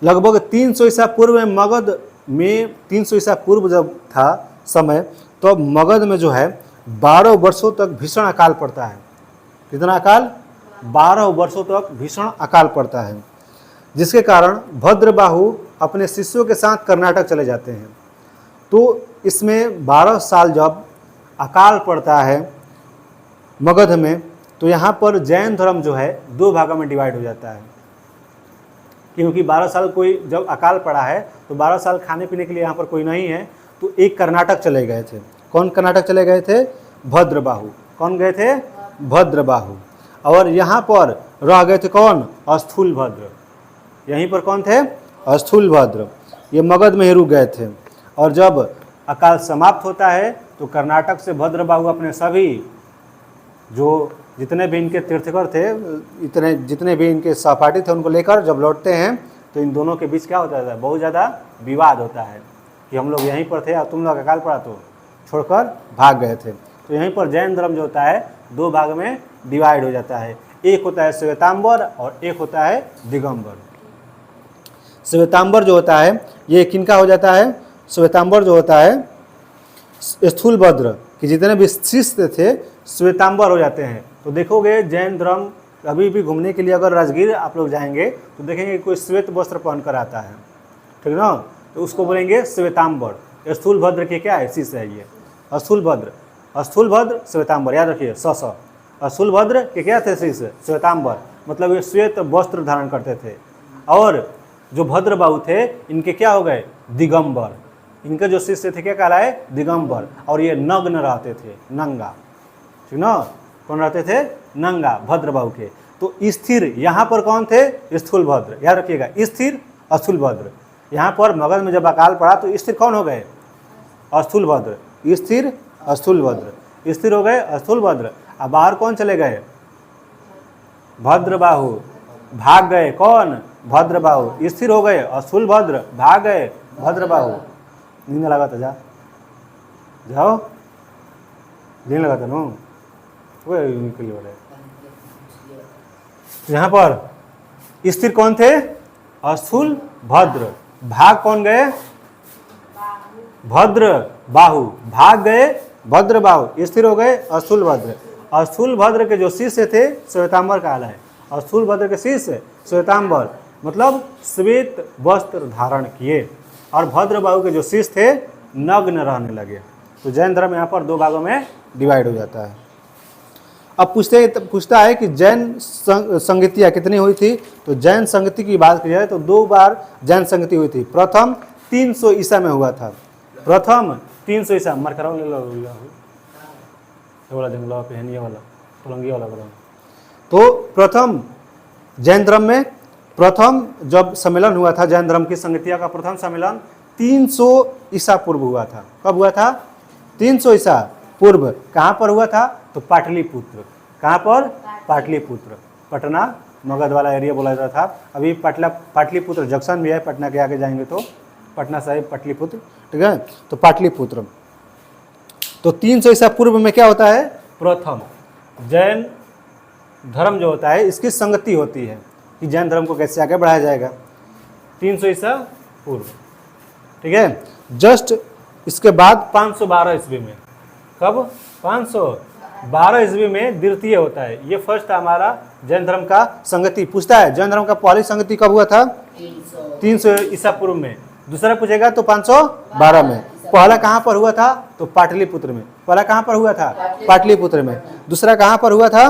लगभग 300 ईसा पूर्व में मगध में, 300 ईसा पूर्व जब था समय, तो मगध में जो है 12 वर्षों तक भीषण अकाल पड़ता है। कितना अकाल? 12 वर्षों तक भीषण अकाल पड़ता है, जिसके कारण भद्रबाहु अपने शिष्यों के साथ कर्नाटक चले जाते हैं। तो इसमें 12 साल जब अकाल पड़ता है मगध में, तो यहाँ पर जैन धर्म जो है 2 भागों में डिवाइड हो जाता है। क्योंकि 12 साल कोई जब अकाल पड़ा है तो 12 साल खाने पीने के लिए यहाँ पर कोई नहीं है, तो एक कर्नाटक चले गए थे। कौन कर्नाटक चले गए थे? भद्रबाहु। कौन गए थे? भद्रबाहु। और यहाँ पर रह गए थे कौन? स्थूलभद्र। यहीं पर कौन थे? स्थूलभद्र। ये मगध में ही रुक गए थे। और जब अकाल समाप्त होता है तो कर्नाटक से भद्रबाहु अपने सभी जो जितने भी इनके तीर्थकर थे, जितने भी इनके सहपाठी थे, उनको लेकर जब लौटते हैं तो इन दोनों के बीच क्या होता है? बहुत ज़्यादा विवाद होता है कि हम लोग यहीं पर थे और तुम लोग अकाल पड़ा तो छोड़कर भाग गए थे। तो यहीं पर जैन धर्म जो होता है 2 भाग में डिवाइड हो जाता है। एक होता है श्वेतांबर और एक होता है दिगंबर। श्वेतांबर जो होता है ये किनका हो जाता है? श्वेतांबर जो होता है स्थूलभद्र कि जितने भी शिष्य थे श्वेतांबर हो जाते हैं। तो देखोगे जैन धर्म कभी भी घूमने के लिए अगर राजगीर आप लोग जाएंगे तो देखेंगे कोई श्वेत वस्त्र पहन कर आता है, ठीक ना, तो उसको बोलेंगे श्वेतांबर। स्थूलभद्र के क्या है? शिष्य है ये स्थूलभद्र। स्थूलभद्र श्वेतांबर, याद रखिए। स्थूलभद्र के क्या थे शिष्य? श्वेतांबर, मतलब ये श्वेत वस्त्र धारण करते थे। और जो भद्रबाहु थे इनके क्या हो गए? दिगंबर। इनके जो शिष्य थे क्या कहलाए? दिगंबर। और ये नग्न रहते थे, नंगा, ठीक ना। कौन रहते थे? नंगा, भद्रबाहु के। तो स्थिर यहाँ पर कौन थे? स्थूलभद्र, याद रखिएगा। स्थिर स्थूलभद्र। यहाँ पर मगध में जब अकाल पड़ा तो स्थिर कौन हो गए? स्थूलभद्र। स्थिर स्थूलभद्र, स्थिर हो गए स्थूलभद्र। अब बाहर कौन चले गए? भद्रबाहु। भाग गए कौन? भद्रबाहु। स्थिर हो गए स्थूलभद्र, भाग गए भद्रबाहु। नींद लगा था? जाओ, नींद लगा था नो, वो निकली वाले। यहाँ पर स्थिर कौन थे? स्थूलभद्र। भाग कौन गए? भद्रबाहु। भाग गए भद्रबाहु, स्थिर हो गए स्थूलभद्र। स्थूलभद्र के जो शिष्य थे श्वेतांबर कहलाए। स्थूलभद्र के शिष्य श्वेतांबर, मतलब श्वेत वस्त्र धारण किए। और भद्रबाहु के जो शिष्य थे नग्न रहने लगे। तो जैन धर्म यहाँ पर 2 भागों में डिवाइड हो जाता है। अब पूछता है कि जैन संगतियाँ कितनी हुई थी? तो जैन संगति की बात की जाए तो 2 बार जैन संगति हुई थी। प्रथम 300 ईसा में हुआ था। प्रथम 300 ईसा मरकरा वाला जंगला पहनिया वाला पलंगिया वाला बना। तो प्रथम जैन धर्म में प्रथम जब सम्मेलन हुआ था जैन धर्म की संगतिया का प्रथम सम्मेलन 300 ईसा पूर्व हुआ था। कब हुआ था? 300 ईसा पूर्व। कहाँ पर हुआ था? तो पाटलिपुत्र। कहाँ पर? पाटलिपुत्र। पटना मगध वाला एरिया बोला जाता था। अभी पाटलिपुत्र जंक्शन भी है, पटना के आगे जाएंगे तो पटना साहिब पाटलिपुत्र, ठीक है। तो पाटलिपुत्र। तो 300 ईसा पूर्व में क्या होता है? प्रथम जैन धर्म जो होता है इसकी संगति होती है कि जैन धर्म को कैसे आगे बढ़ाया जाएगा। 300 ईसा पूर्व, ठीक है। जस्ट इसके बाद 512 ईस्वी में, कब? 512 ईस्वी में द्वितीय होता है। ये फर्स्ट हमारा जैन धर्म का संगति। पूछता है जैन धर्म का पहली संगति कब हुआ था? 300 ईसा पूर्व में। दूसरा पूछेगा तो 512 में। पहला कहाँ पर हुआ था? तो पाटलिपुत्र में। पहला कहाँ पर हुआ था? पाटलिपुत्र में। दूसरा कहाँ पर हुआ था?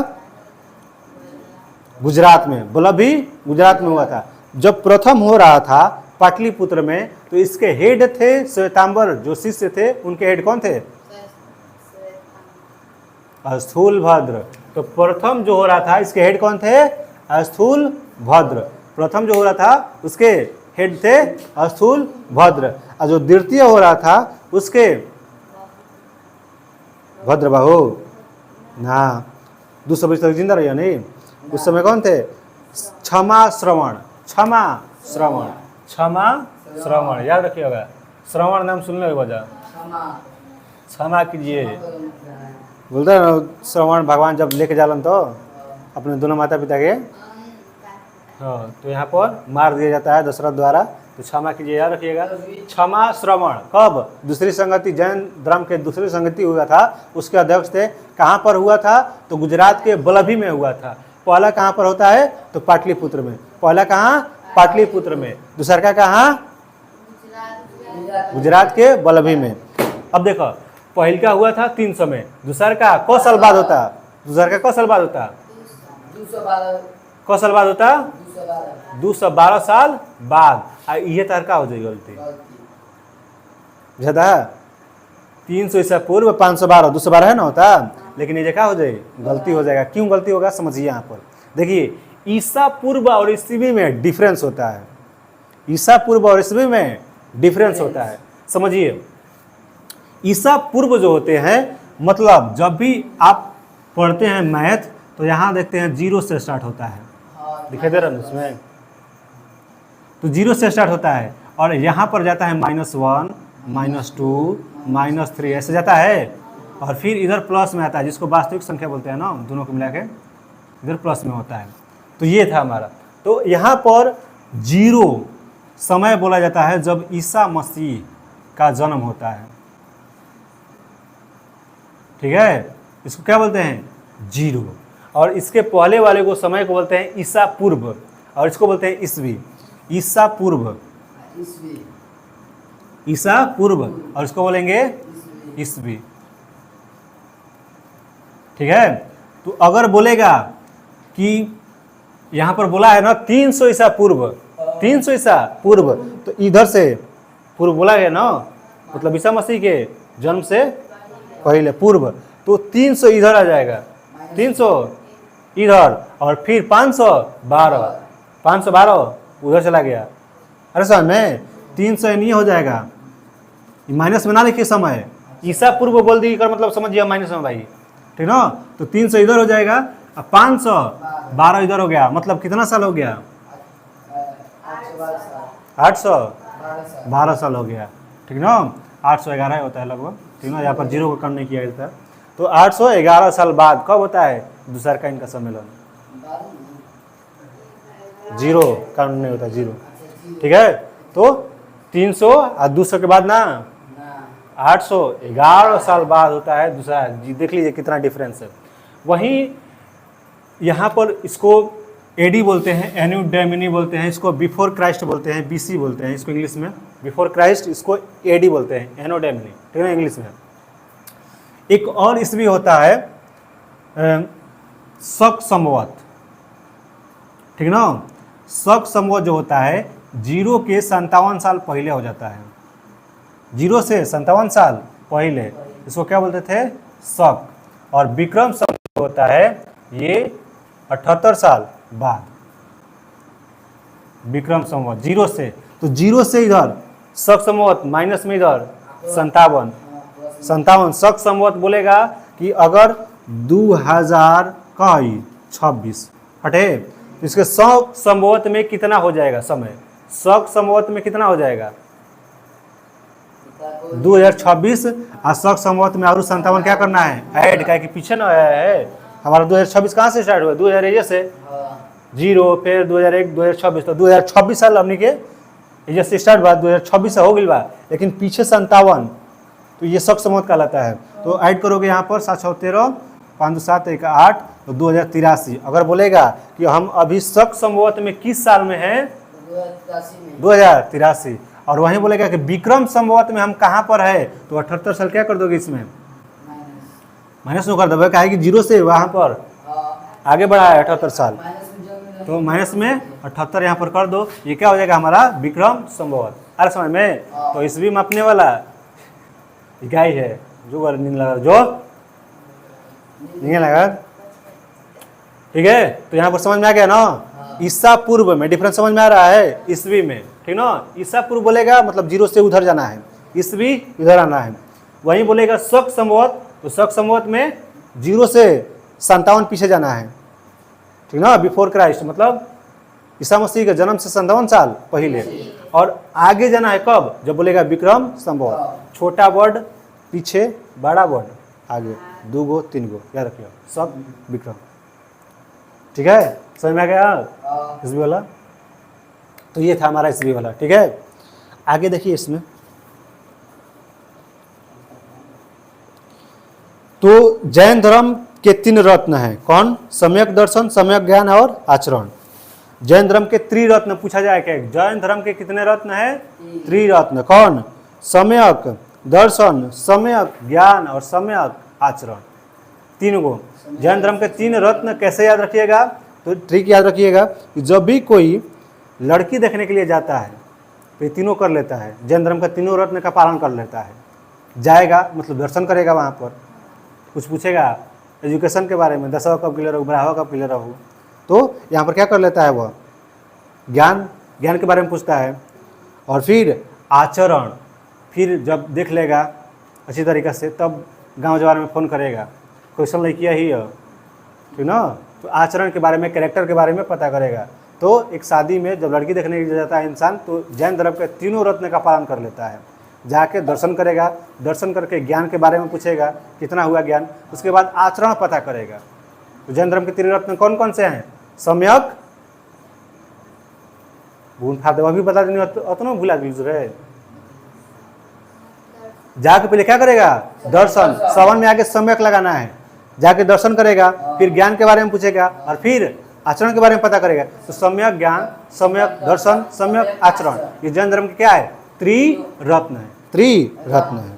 गुजरात में। बोला भी गुजरात में हुआ था। जब प्रथम हो रहा था पाटलिपुत्र में तो इसके हेड थे श्वेतांबर, जो शिष्य थे उनके हेड कौन थे? स्थूलभद्र। तो प्रथम जो हो रहा था इसके हेड कौन थे? स्थूलभद्र। प्रथम जो हो रहा था उसके हेड थे स्थूलभद्र। और जो द्वितीय हो रहा था उसके भद्रबाहु ना। 200 वर्ष तक जिंदा रहिए नहीं। उस समय कौन थे? क्षमा श्रवण। क्षमा श्रवण, क्षमा श्रवण, याद रखिएगा। श्रवण नाम सुनने के वजह, क्षमा कीजिए, बोलते हैं ना, श्रवण भगवान जब लेके जालन तो अपने दोनों माता पिता के, हाँ, तो यहाँ पर मार दिया जाता है दशरथ द्वारा। तो क्षमा कीजिए, याद रखिएगा, क्षमा श्रवण कब दूसरी संगति, जैन धर्म के दूसरी संगति हुआ था, उसके अध्यक्ष थे। कहाँ पर हुआ था? तो गुजरात के बलभी में हुआ था। पहला कहाँ पर होता है? तो पाटलिपुत्र में। पहला कहाँ? पाटलिपुत्र में। दूसरा का कहाँ? गुजरात के बलभी में। अब देखो, पहल का हुआ था 300 में, दूसरा का कौ साल बाद होता? दूसरा का कौ साल बाद होता? 212 साल बाद होता? 212 साल बाद। ये तार का हो जाएगी गलती, बुझाता है? 300 ईसा पूर्व 512, 212 है ना होता, लेकिन ये क्या हो जाएगी? गलती हो जाएगा। क्यों गलती होगा समझिए। यहाँ पर देखिए, ईसा पूर्व और ईस्वी में डिफरेंस होता है। ईसा पूर्व और ईस्वी में डिफरेंस होता है, समझिए। ईसा पूर्व जो होते हैं, मतलब जब भी आप पढ़ते हैं मैथ, तो यहाँ देखते हैं 0 से स्टार्ट होता है, दिखाई दे रहा है उसमें, तो 0 से स्टार्ट होता है और यहाँ पर जाता है -1, -2, -3 ऐसे जाता है, और फिर इधर प्लस में आता है, जिसको वास्तविक संख्या बोलते हैं ना, दोनों को मिला के इधर प्लस में होता है। तो ये था हमारा। तो यहाँ पर 0 समय बोला जाता है जब ईसा मसीह का जन्म होता है, ठीक है, इसको क्या बोलते हैं? 0। और इसके पहले वाले को समय को बोलते हैं ईसा पूर्व, और इसको बोलते हैं ईस्वी। ईसा पूर्व, ईसा पूर्व, और इसको बोलेंगे ईस्वी, ठीक है। तो अगर बोलेगा कि यहाँ पर बोला है ना 300 ईसा पूर्व, 300 ईसा पूर्व, तो इधर से पूर्व बोला गया ना, मतलब ईसा मसीह के जन्म से पहले पूर्व, तो 300 इधर आ जाएगा, 300 इधर, और फिर 512 उधर चला गया। अरे सर में 300 नहीं हो जाएगा, माइनस में ना लिखिए समय, ईसा पूर्व बोल दी कर मतलब समझिए माइनस में भाई, ठीक ना। तो 300 इधर हो जाएगा, अब 512 इधर हो गया, मतलब कितना साल हो गया? 812 साल हो गया, ठीक ना। 811 होता है लगभग, ठीक ना, यहाँ पर 0 को कम नहीं किया जाता। तो 811 साल बाद कब होता है दूसरा का इनका सम्मेलन? 0 काउंट नहीं होता, 0, ठीक है। तो 300 और 200 के बाद ना 811 साल बाद होता है दूसरा। देख लीजिए कितना डिफरेंस है। वहीं यहाँ पर इसको एडी बोलते हैं, एन्यू डेमिनी बोलते हैं, इसको बिफोर क्राइस्ट बोलते हैं, बीसी बोलते हैं इसको इंग्लिश में, बिफोर क्राइस्ट, इसको एडी बोलते हैं, एनो डेमिनी, ठीक है ना इंग्लिश में। एक और ईस्वी होता है शक संवत, ठीक ना। शक संवत जो होता है 0 के 57 साल पहले हो जाता है, 0 से 57 साल पहले, इसको क्या बोलते थे? शक। और विक्रम संवत होता है ये 78 साल बाद, विक्रम संवत 0 से, तो 0 से इधर शक संवत, माइनस में इधर 57 शक संवत बोलेगा कि अगर 2026 हटे, तो इसके शक संवत में कितना हो जाएगा समय? शक संवत में कितना हो जाएगा? 2026, और शक संवत में और 57 क्या करना है? ऐड, क्या कि पीछे ना है हमारा 2026 कहाँ से स्टार्ट हुआ? 2001 से 0, फिर 2001, 2026, तो 2026 साल हमने के जैसे स्टार्ट हुआ 2026 से हो गई बा, लेकिन पीछे 57, तो ये शक संवत कहलाता है। तो ऐड करोगे यहाँ पर 713, 5 7 1 8, तो 2083। अगर बोलेगा कि हम अभी शक संवत में किस साल में हैं? 2083। और वहीं बोलेगा कि विक्रम संवत में हम कहाँ पर है? तो 78 साल क्या कर दोगे इसमें? माइनस में कर दोगे, कहे कि 0 से वहाँ पर आगे बढ़ा है 78 साल, तो माइनस में 78 यहाँ पर कर दो, ये क्या हो जाएगा हमारा? विक्रम संवत। अरे समझ में? तो ईस्वी मापने वाला गाय है जो नींद लगा, जो नहीं लगा, ठीक है। तो यहाँ पर समझ में आ गया ना, ईसा पूर्व में डिफरेंस समझ में आ रहा है, ईस्वी में, ठीक ना। ईसा पूर्व बोलेगा मतलब 0 से उधर जाना है, ईस्वी इधर आना है। वहीं बोलेगा शक संवत, तो शक संवत में 0 से 57 पीछे जाना है, ठीक ना, बिफोर क्राइस्ट, मतलब ईसा मसीह के जन्म से 57 साल पहले, और आगे जाना है कब? जब बोलेगा विक्रम संवत, छोटा वर्ड पीछे, बड़ा वर्ड आगे। 2 गो 3 गो, याद रखिए सब विक्रम। ठीक है, समझ में आ गया ईस्वी वाला। तो ये था हमारा ईस्वी वाला। ठीक है, आगे देखिए इसमें तो जैन धर्म के 3 रत्न हैं। कौन? सम्यक दर्शन, सम्यक ज्ञान और आचरण। जैन धर्म के त्रिरत्न पूछा जाए क्या? जैन धर्म के कितने रत्न हैं? त्रिरत्न। कौन? सम्यक दर्शन, सम्यक ज्ञान और सम्यक आचरण, 3 गो। जैन धर्म के 3 रत्न कैसे याद रखिएगा? तो ट्रिक याद रखिएगा कि जब भी कोई लड़की देखने के लिए जाता है तो ये तीनों कर लेता है, जैन धर्म का 3 रत्न का पालन कर लेता है। जाएगा मतलब दर्शन करेगा, वहाँ पर कुछ पूछेगा एजुकेशन के बारे में, 10वां कब क्लियर हो, 12वां कब क्लियर हो, तो यहाँ पर क्या कर लेता है वह? ज्ञान के बारे में पूछता है। और फिर आचरण, फिर जब देख लेगा अच्छी तरीक़े से तब गांव जवार में फ़ोन करेगा, क्वेश्चन लड़किया ही है, ठीक ना? तो आचरण के बारे में, कैरेक्टर के बारे में पता करेगा। तो एक शादी में जब लड़की देखने के लिए जाता है इंसान, तो जैन धर्म के 3 रत्न का पालन कर लेता है। जाके दर्शन करेगा, दर्शन करके ज्ञान के बारे में पूछेगा कितना हुआ ज्ञान, उसके बाद आचरण पता करेगा। तो जैन धर्म के 3 रत्न कौन कौन से हैं? सम्यक, भूल फाते अभी बता देनी उतना भूला रे। जाके पहले क्या करेगा? दर्शन, श्रवण में आगे सम्यक लगाना है, जाके दर्शन करेगा, फिर ज्ञान के बारे में पूछेगा और फिर आचरण के बारे में पता करेगा। तो सम्यक ज्ञान, सम्यक दर्शन, सम्यक आचरण, ये जैन धर्म के क्या है? त्रिरत्न है, त्रिरत्न है।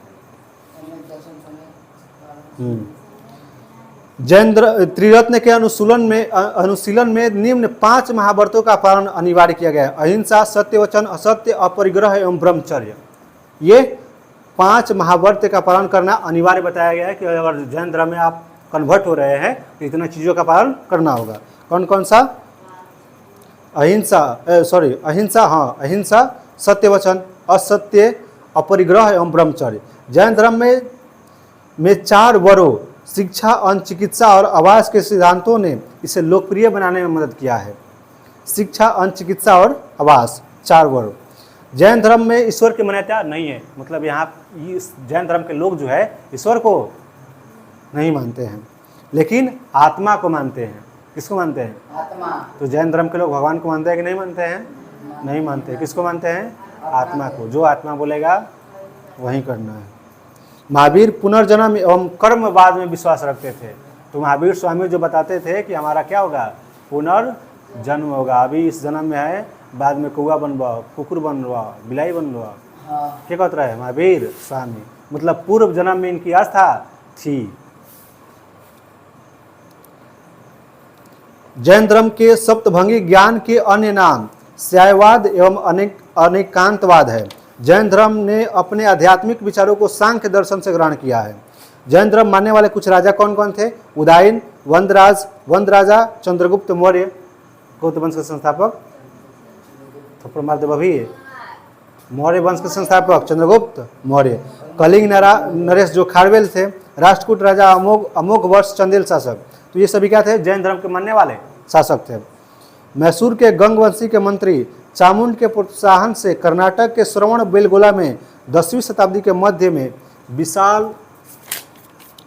जैन त्रिरत्न के अनुशीलन में निम्न 5 महाव्रतों का पालन अनिवार्य किया गया है। अहिंसा, सत्य वचन, असत्य, अपरिग्रह एवं ब्रह्मचर्य। ये 5 महाव्रत का पालन करना अनिवार्य बताया गया है कि अगर जैन धर्म में आप कन्वर्ट हो रहे हैं तो इतना चीज़ों का पालन करना होगा। कौन कौन सा? अहिंसा, अहिंसा, हाँ अहिंसा, सत्य वचन, असत्य, अपरिग्रह एवं ब्रह्मचर्य। जैन धर्म में 4 वरों शिक्षा, अन्न, चिकित्सा और आवास के सिद्धांतों ने इसे लोकप्रिय बनाने में मदद किया है। शिक्षा, अन्न, चिकित्सा और आवास, 4 वरों। जैन धर्म में ईश्वर की मान्यता नहीं है, मतलब यहाँ जैन धर्म के लोग जो है ईश्वर को नहीं मानते हैं, लेकिन आत्मा को मानते हैं। किसको मानते हैं? आत्मा। तो जैन धर्म के लोग भगवान को मानते हैं कि नहीं मानते हैं? नहीं मानते। किसको मानते हैं? आत्मा को। जो आत्मा बोलेगा वही करना है। महावीर पुनर्जन्म एवं कर्मवाद में विश्वास रखते थे। तो महावीर स्वामी जो बताते थे कि हमारा क्या होगा? पुनर्जन्म होगा। अभी इस जन्म में है, बाद में कौआ बनवा, कुकुर बनवा, बिलाई बनवा। क्या कहते रहे महावीर स्वामी? मतलब पूर्व जन्म में इनकी आस्था थी। जैन धर्म के सप्तभंगी ज्ञान के अन्य नाम स्यायवाद एवं अनेकांतवाद है। जैन धर्म ने अपने आध्यात्मिक विचारों को सांख्य दर्शन से ग्रहण किया है। जैन धर्म मानने वाले कुछ राजा कौन कौन थे? उदयन, वंद राजा, चंद्रगुप्त मौर्य, गौतम वंश के संस्थापक, थप्पड़ मार दे अभी, मौर्य वंश के संस्थापक चंद्रगुप्त मौर्य। कलिंग नरेश जो खारवेल थे, राष्ट्रकूट राजा अमोघ वर्ष चंदेल शासक। तो ये सभी क्या थे? जैन धर्म के मानने वाले शासक थे। मैसूर के गंगवंशी के मंत्री चामुंड के प्रोत्साहन से कर्नाटक के श्रवण बेलगोला में 10वीं शताब्दी के मध्य में विशाल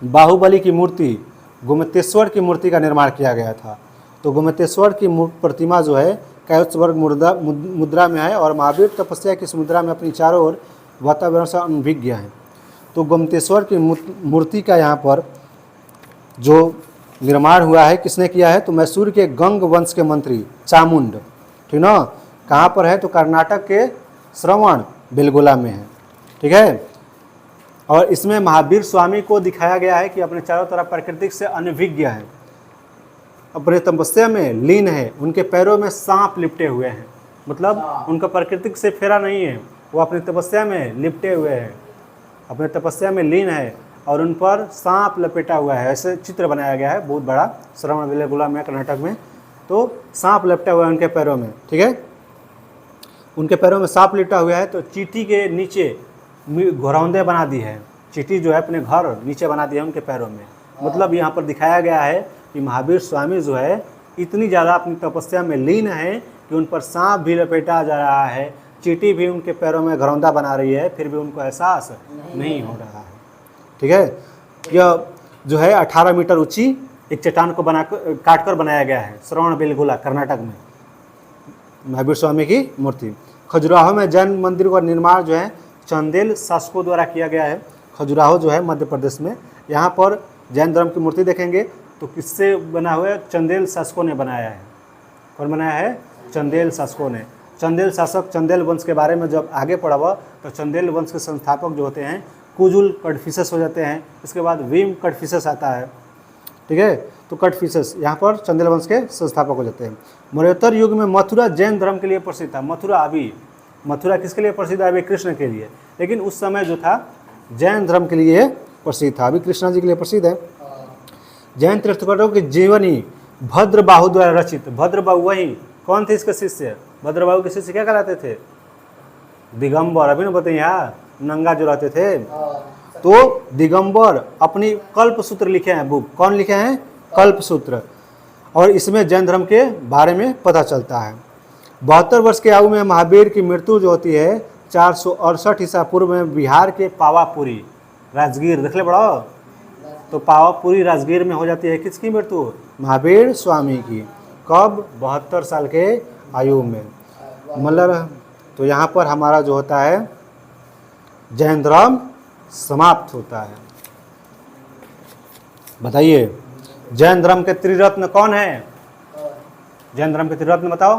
बाहुबली की मूर्ति, गोमतेश्वर की मूर्ति का निर्माण किया गया था। तो गोमतेश्वर की प्रतिमा जो है कैत्सवर्ग मुद्रा में है और महावीर तपस्या की इस मुद्रा में अपनी चारों ओर वातावरण से अनभिज्ञ है। तो गोमतेश्वर की मूर्ति का यहाँ पर जो निर्माण हुआ है किसने किया है? तो मैसूर के गंग वंश के मंत्री चामुंड, ठीक ना? कहाँ पर है? तो कर्नाटक के श्रवण बेलगोला में है। ठीक है, और इसमें महावीर स्वामी को दिखाया गया है कि अपने चारों तरफ प्रकृति से अनभिज्ञ है, अपने तपस्या में लीन है। उनके पैरों में सांप लिपटे हुए हैं, मतलब उनका प्रकृति से फेरा नहीं है, वो अपनी तपस्या में लिपटे हुए हैं, अपने तपस्या में लीन है और उन पर सांप लपेटा हुआ है। ऐसे चित्र बनाया गया है बहुत बड़ा श्रवण बेलगोला में, कर्नाटक में। तो सांप लपटा हुआ है उनके पैरों में। ठीक है, उनके पैरों में सांप लिपटा हुआ है। तो चींटी के नीचे घरौंदे बना दी है, चींटी जो है अपने घर नीचे बना दिया है उनके पैरों में। मतलब यहाँ पर दिखाया गया है कि महावीर स्वामी जो है इतनी ज़्यादा अपनी तपस्या में लीन है कि उन पर सांप भी लपेटा जा रहा है, चींटी भी उनके पैरों में घरौंदा बना रही है, फिर भी उनको एहसास नहीं हो रहा है। ठीक है, यह जो है 18 मीटर ऊंची एक चट्टान को काट कर बनाया गया है श्रवणबेलगोला कर्नाटक में, महावीर स्वामी की मूर्ति। खजुराहो में जैन मंदिर का निर्माण जो है चंदेल शासकों द्वारा किया गया है। खजुराहो जो है मध्य प्रदेश में, यहाँ पर जैन धर्म की मूर्ति देखेंगे तो किससे बना हुआ है? चंदेल शासकों ने बनाया है। कौन बनाया है? चंदेल शासकों ने। चंदेल शासक, चंदेल वंश के बारे में जब आगे पढ़ा हुआ तो चंदेल वंश के संस्थापक जो होते हैं कुजुल कड़फिसस हो जाते हैं। इसके बाद वीम कड़फिसस आता है, ठीक है। तो कड़फिसस यहाँ पर चंदेल वंश के संस्थापक हो जाते हैं। मौर्योत्तर युग में मथुरा जैन धर्म के लिए प्रसिद्ध था। मथुरा किसके लिए प्रसिद्ध है? अभी कृष्ण के लिए, लेकिन उस समय जो था जैन धर्म के लिए प्रसिद्ध था। अभी कृष्णा जी के लिए प्रसिद्ध है। जैन तीर्थंकरों की जीवनी भद्रबाहु द्वारा रचित। भद्रबाहु वही कौन थे? इसके शिष्य। भद्रबाहु के शिष्य क्या कहलाते थे? दिगंबर। अभी ना बताइए, यहाँ नंगा जो रहते थे, तो दिगंबर अपनी कल्पसूत्र लिखे हैं बुक। कौन लिखे हैं? कल्पसूत्र। और इसमें जैन धर्म के बारे में पता चलता है। 72 वर्ष की आयु में महावीर की मृत्यु जो होती है 468 ईसा पूर्व में बिहार के पावापुरी राजगीर, देख ले बड़ा, तो पावापुरी राजगीर में हो जाती है। किसकी मृत्यु? महावीर स्वामी की। कब? 72 साल के आयु में। मतलब तो यहाँ पर हमारा जो होता है जैन धर्म समाप्त होता है। बताइए जैन धर्म के त्रिरत्न कौन है? जैन धर्म के त्रिरत्न बताओ।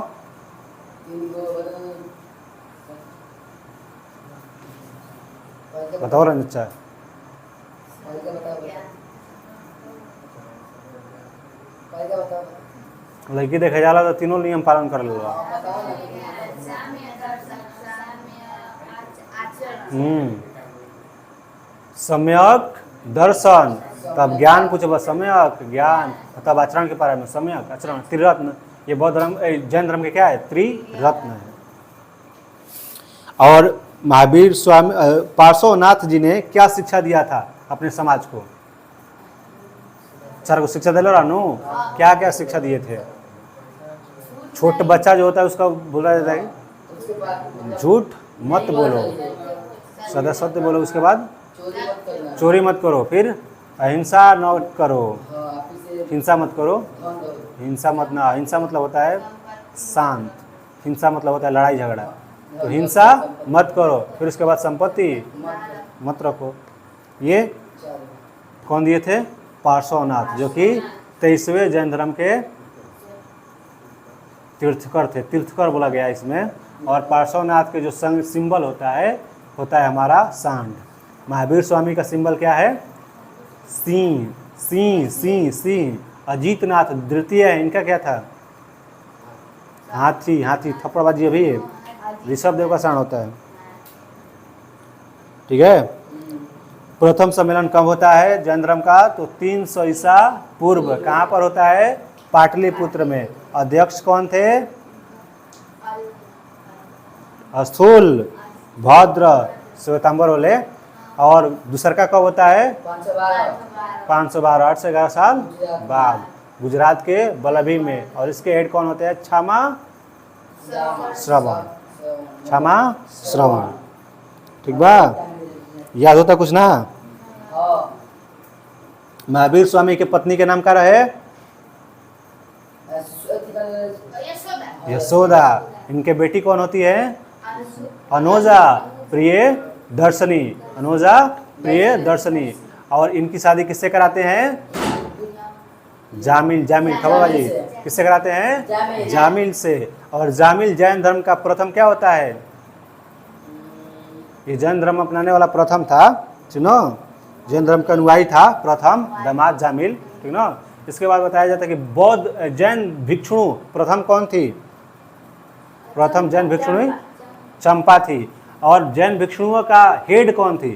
बताओ रंजित। लड़की देखे जाला तो तीनों नियम पालन कर लो। सम्यक दर्शन, तब ज्ञान पूछब, सम्यक ज्ञान, तब आचरण के बारे में, सम्यक आचरण, त्रिरत्न। ये बौद्ध धर्म जैन धर्म के क्या है? त्रिरत्न है। और महावीर स्वामी पार्श्वनाथ जी ने क्या शिक्षा दिया था अपने समाज को? सर को शिक्षा दिला रानू, क्या क्या शिक्षा दिए थे? छोटा बच्चा जो होता है उसका बोला जाता है झूठ मत बोलो, सदा सत्य बोलो, उसके बाद चोरी मत करो, फिर अहिंसा न करो, हिंसा मत करो, हिंसा मत ना, हिंसा मतलब होता है शांत, हिंसा मतलब होता है लड़ाई झगड़ा, तो हिंसा मत करो, फिर उसके बाद संपत्ति मत रखो। ये कौन दिए थे? पार्श्वनाथ, जो कि 23वें जैन धर्म के तीर्थकर थे। तीर्थकर बोला गया इसमें। और पार्श्वनाथ के जो सिंबल होता है हमारा सांड। महावीर स्वामी का सिंबल क्या है? सिंह, सिंह, सिंह, सिंह। अजीतनाथ द्वितीय है, इनका क्या था? हाथी, हाथी। थप्पड़बाजी अभी ऋषभ देव का सांड होता है, ठीक है। प्रथम सम्मेलन कब होता है जैन धर्म का? तो 300 ईसा पूर्व। कहाँ पर होता है? पाटलिपुत्र में। अध्यक्ष कौन थे? स्थूल भद्र श्वेतांबर बोले। और दूसरा का कब होता है? 512, 8 से 11 साल बाद, गुजरात के बलभी में। और इसके हेड कौन होते हैं? क्षमा श्रवण, क्षमा श्रवण, ठीक बा? याद होता कुछ ना? महावीर स्वामी के पत्नी के नाम क्या रहे? यशोदा। इनके बेटी कौन होती है? अनोजा प्रिय दर्शनी, अनोजा प्रिय दर्शनी। और इनकी शादी किससे कराते हैं? जामिल, जामिल खबरबाजी किससे कराते हैं? जामिल से। और जामिल जैन धर्म का प्रथम क्या होता है? ये जैन धर्म अपनाने वाला प्रथम था, सुनो, जैन धर्म का अनुयायी था प्रथम दामाद जामिल, ठीक ना। इसके बाद बताया जाता है कि बौद्ध जैन भिक्षुणु प्रथम कौन थी? प्रथम जैन भिक्षुणी चंपा थी। और जैन भिक्षुओं का हेड कौन थी?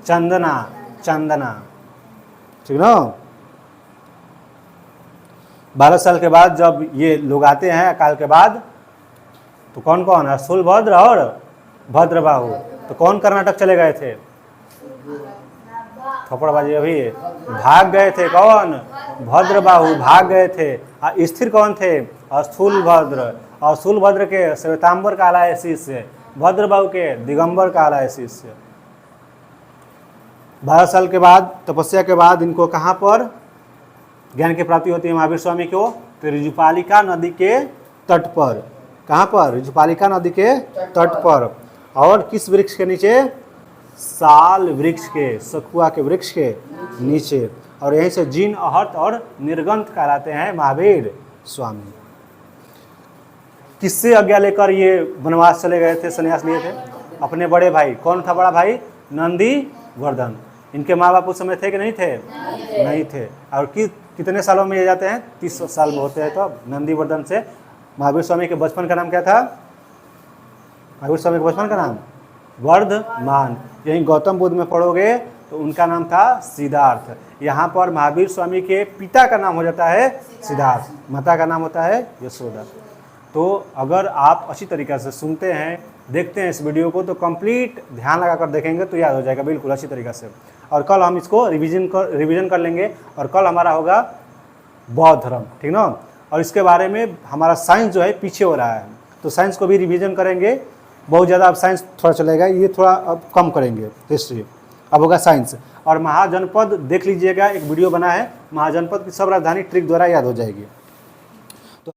चंदना, चंदना, ठीक ना। 12 साल के बाद जब ये लोग आते हैं अकाल के बाद, तो कौन कौन? स्थूलभद्र और भद्रबाहु। तो कौन कर्नाटक चले गए थे? थप्पड़बाजी अभी भाग गए थे। कौन? भद्रबाहु भाग गए थे। स्थिर कौन थे? स्थूलभद्र। और स्थूलभद्र के श्वेतांबर कहलाए शिष्य, भद्रबाहु के दिगंबर कहलाए शिष्य। 12 साल के बाद तपस्या के बाद इनको कहाँ पर ज्ञान की प्राप्ति होती है महावीर स्वामी को? तो ऋजुपालिका नदी के तट पर। कहाँ पर? ऋजुपालिका नदी के तट पर। और किस वृक्ष के नीचे? साल वृक्ष के, सखुआ के वृक्ष के नीचे। और यहीं से जिन, अहर्त और निर्गंथ कहलाते हैं महावीर स्वामी। किससे आज्ञा लेकर ये वनवास चले गए थे, संन्यास लिए थे? अपने बड़े भाई। कौन था बड़ा भाई? नंदी वर्धन। इनके माँ बाप उस समय थे कि नहीं थे? नहीं थे। और कितने सालों में ये जाते हैं? 30 साल में होते हैं। तो नंदी वर्धन से महावीर स्वामी के बचपन का नाम क्या था? महावीर स्वामी के बचपन का नाम वर्धमान। यहीं गौतम बुद्ध में पढ़ोगे तो उनका नाम था सिद्धार्थ। यहाँ पर महावीर स्वामी के पिता का नाम हो जाता है सिद्धार्थ, माता का नाम होता है यशोदा। तो अगर आप अच्छी तरीक़े से सुनते हैं, देखते हैं इस वीडियो को, तो कंप्लीट ध्यान लगाकर देखेंगे तो याद हो जाएगा बिल्कुल अच्छी तरीक़े से। और कल हम इसको रिवीजन कर लेंगे। और कल हमारा होगा बौद्ध धर्म, ठीक ना। और इसके बारे में हमारा साइंस जो है पीछे हो रहा है, तो साइंस को भी रिवीजन करेंगे। बहुत ज़्यादा अब साइंस थोड़ा चलेगा, ये थोड़ा अब कम करेंगे हिस्ट्री, अब होगा साइंस। और महाजनपद देख लीजिएगा, एक वीडियो बना है महाजनपद की सब राजधानी ट्रिक द्वारा याद हो जाएगी।